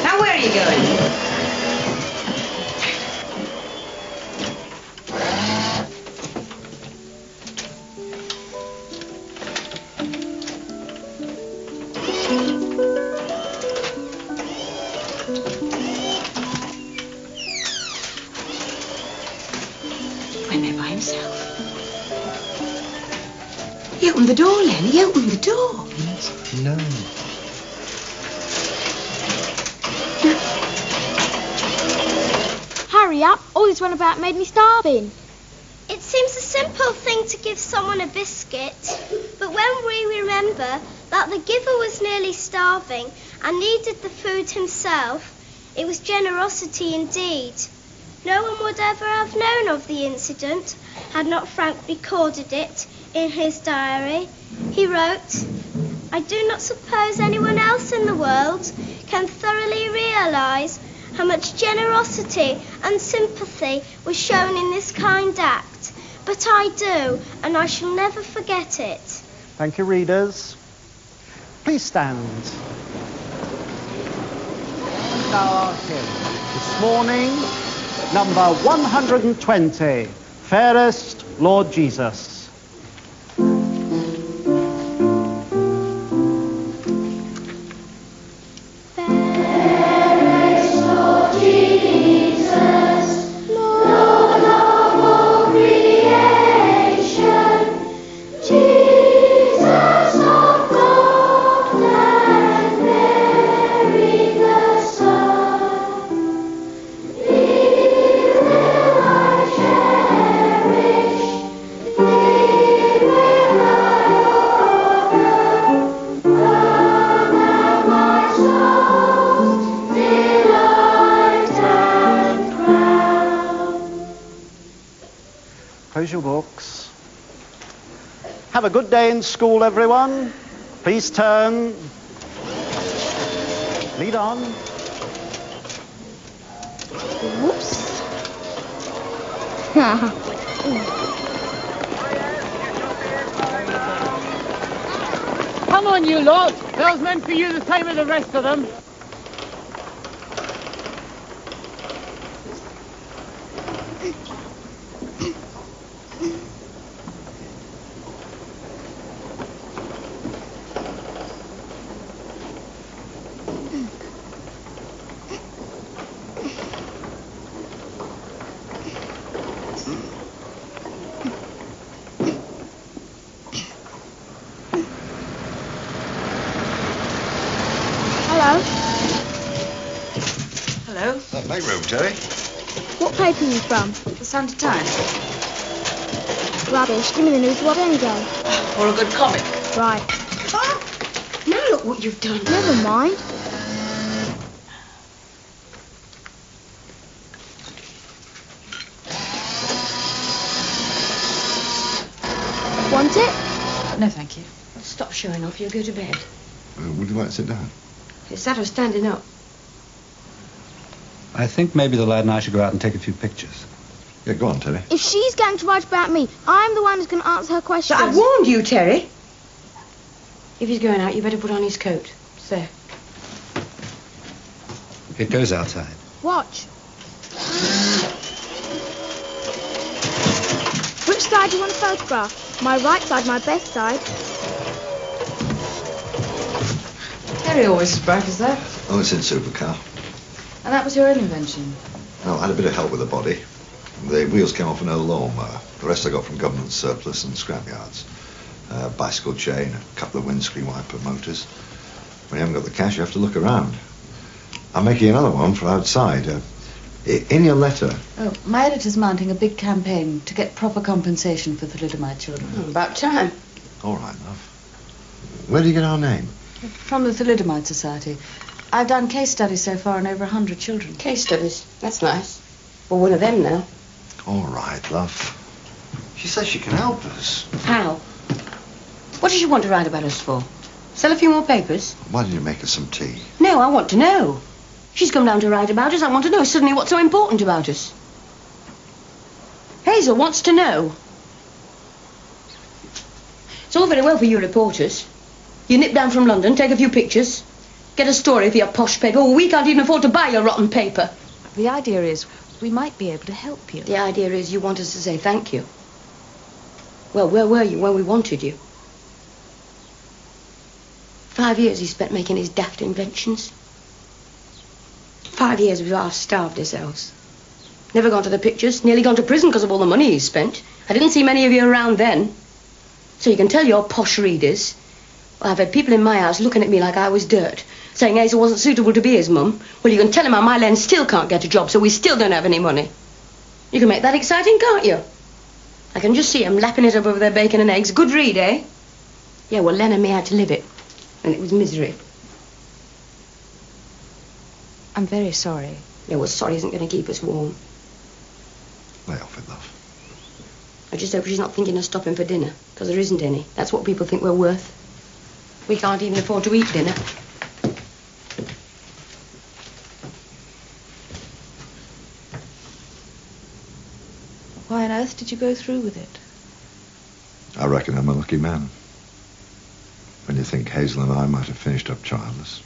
[SPEAKER 9] Now, where are you going?
[SPEAKER 6] Went there by himself. He opened the door, Len. He opened the door.
[SPEAKER 1] No.
[SPEAKER 4] Hurry up. All this run about made me starving.
[SPEAKER 2] It seems a simple thing to give someone a biscuit, but when we remember that the giver was nearly starving and needed the food himself, it was generosity indeed. No one would ever have known of the incident had not Frank recorded it in his diary. He wrote, "I do not suppose anyone else in the world can thoroughly realise how much generosity and sympathy was shown in this kind act, but I do, and I shall never forget it."
[SPEAKER 21] Thank you, readers. Please stand. Starting this morning, number 120, Fairest Lord Jesus. Close your books. Have a good day in school, everyone. Please turn. Lead on.
[SPEAKER 4] Whoops.
[SPEAKER 15] Come on, you lot. Bell's meant for you the same as the rest of them.
[SPEAKER 18] Hello?
[SPEAKER 1] Make room, Terry.
[SPEAKER 4] What paper are you from?
[SPEAKER 18] The Sunday Times.
[SPEAKER 4] Rubbish. Give me the news what any day.
[SPEAKER 18] Or a good comic.
[SPEAKER 4] Right.
[SPEAKER 6] Now look what you've done.
[SPEAKER 4] Never mind. Want it?
[SPEAKER 18] No, thank you.
[SPEAKER 6] Stop showing off. You'll go to bed.
[SPEAKER 1] Would you like to sit down?
[SPEAKER 6] It's that or standing up.
[SPEAKER 8] I think maybe the lad and I should go out and take a few pictures.
[SPEAKER 1] Yeah, go on, Terry.
[SPEAKER 4] If she's going to write about me, I'm the one who's going to answer her questions.
[SPEAKER 6] I warned you, Terry. If he's going out, you better put on his coat. It's there.
[SPEAKER 8] It goes outside.
[SPEAKER 4] Watch. Which side do you want to photograph? My right side, my best side.
[SPEAKER 18] Terry always as bright as that.
[SPEAKER 1] Oh, it's in supercar.
[SPEAKER 18] And that was your own invention.
[SPEAKER 1] No, I had a bit of help with the body. The wheels came off an old lawnmower. The rest I got from government surplus and scrapyards. Bicycle chain, a couple of windscreen wiper motors. When you haven't got the cash, you have to look around. I'm making another one for outside. In your letter...
[SPEAKER 18] Oh, my editor's mounting a big campaign to get proper compensation for thalidomide children.
[SPEAKER 6] About time.
[SPEAKER 1] All right, love. Where do you get our name?
[SPEAKER 18] From the Thalidomide Society. I've done case studies so far on over 100 children.
[SPEAKER 6] Case studies. That's nice. Well, one of them now.
[SPEAKER 1] All right, love. She says she can help us.
[SPEAKER 6] How? What does she want to write about us for? Sell a few more papers?
[SPEAKER 1] Why don't you make us some tea?
[SPEAKER 6] No, I want to know. She's come down to write about us. I want to know suddenly what's so important about us. Hazel.
[SPEAKER 9] Hazel wants to know. It's all very well for you reporters. You nip down from London, take a few pictures, get a story for your posh paper. Well, we can't even afford to buy your rotten paper.
[SPEAKER 18] The idea is we might be able to help you.
[SPEAKER 9] The idea is you want us to say thank you. Well, where were you when we wanted you? 5 years he spent making his daft inventions. 5 years we've half starved ourselves. Never gone to the pictures, nearly gone to prison because of all the money he spent. I didn't see many of you around then. So you can tell your posh readers, well, I've had people in my house looking at me like I was dirt, saying Hazel wasn't suitable to be his mum. Well, you can tell him how my Len still can't get a job, so we still don't have any money. You can make that exciting, can't you? I can just see them lapping it up over their bacon and eggs. Good read, eh? Yeah, well, Len and me had to live it. And it was misery.
[SPEAKER 18] I'm very sorry.
[SPEAKER 9] Yeah, well, sorry isn't going to keep us warm.
[SPEAKER 1] Lay off it, love.
[SPEAKER 9] I just hope she's not thinking of stopping for dinner, because there isn't any. That's what people think we're worth. We can't even afford to eat dinner.
[SPEAKER 18] Why on earth did you go through with it?
[SPEAKER 1] I reckon I'm a lucky man. When you think Hazel and I might have finished up childless.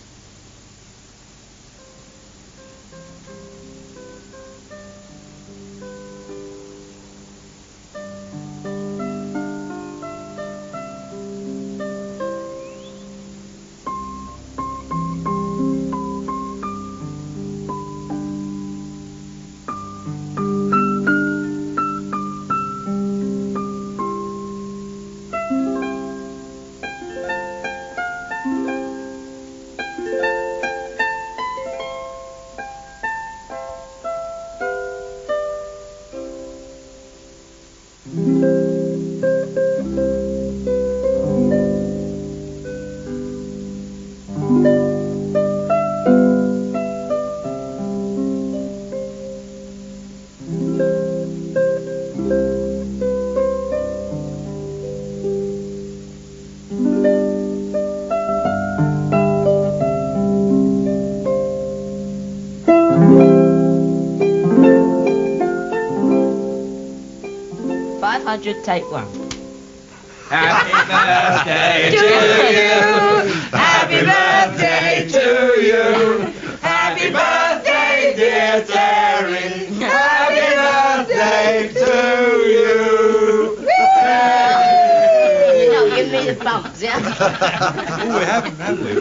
[SPEAKER 10] Take one.
[SPEAKER 11] Happy birthday to you. Happy birthday to you. Happy birthday, dear Terry. Happy birthday to you.
[SPEAKER 12] You're not giving me the bumps, yeah?
[SPEAKER 8] Oh, we haven't we?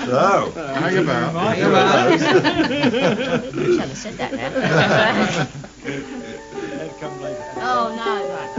[SPEAKER 8] So, hang about.
[SPEAKER 12] Hang about. I shouldn't have said that now. Oh, no, right.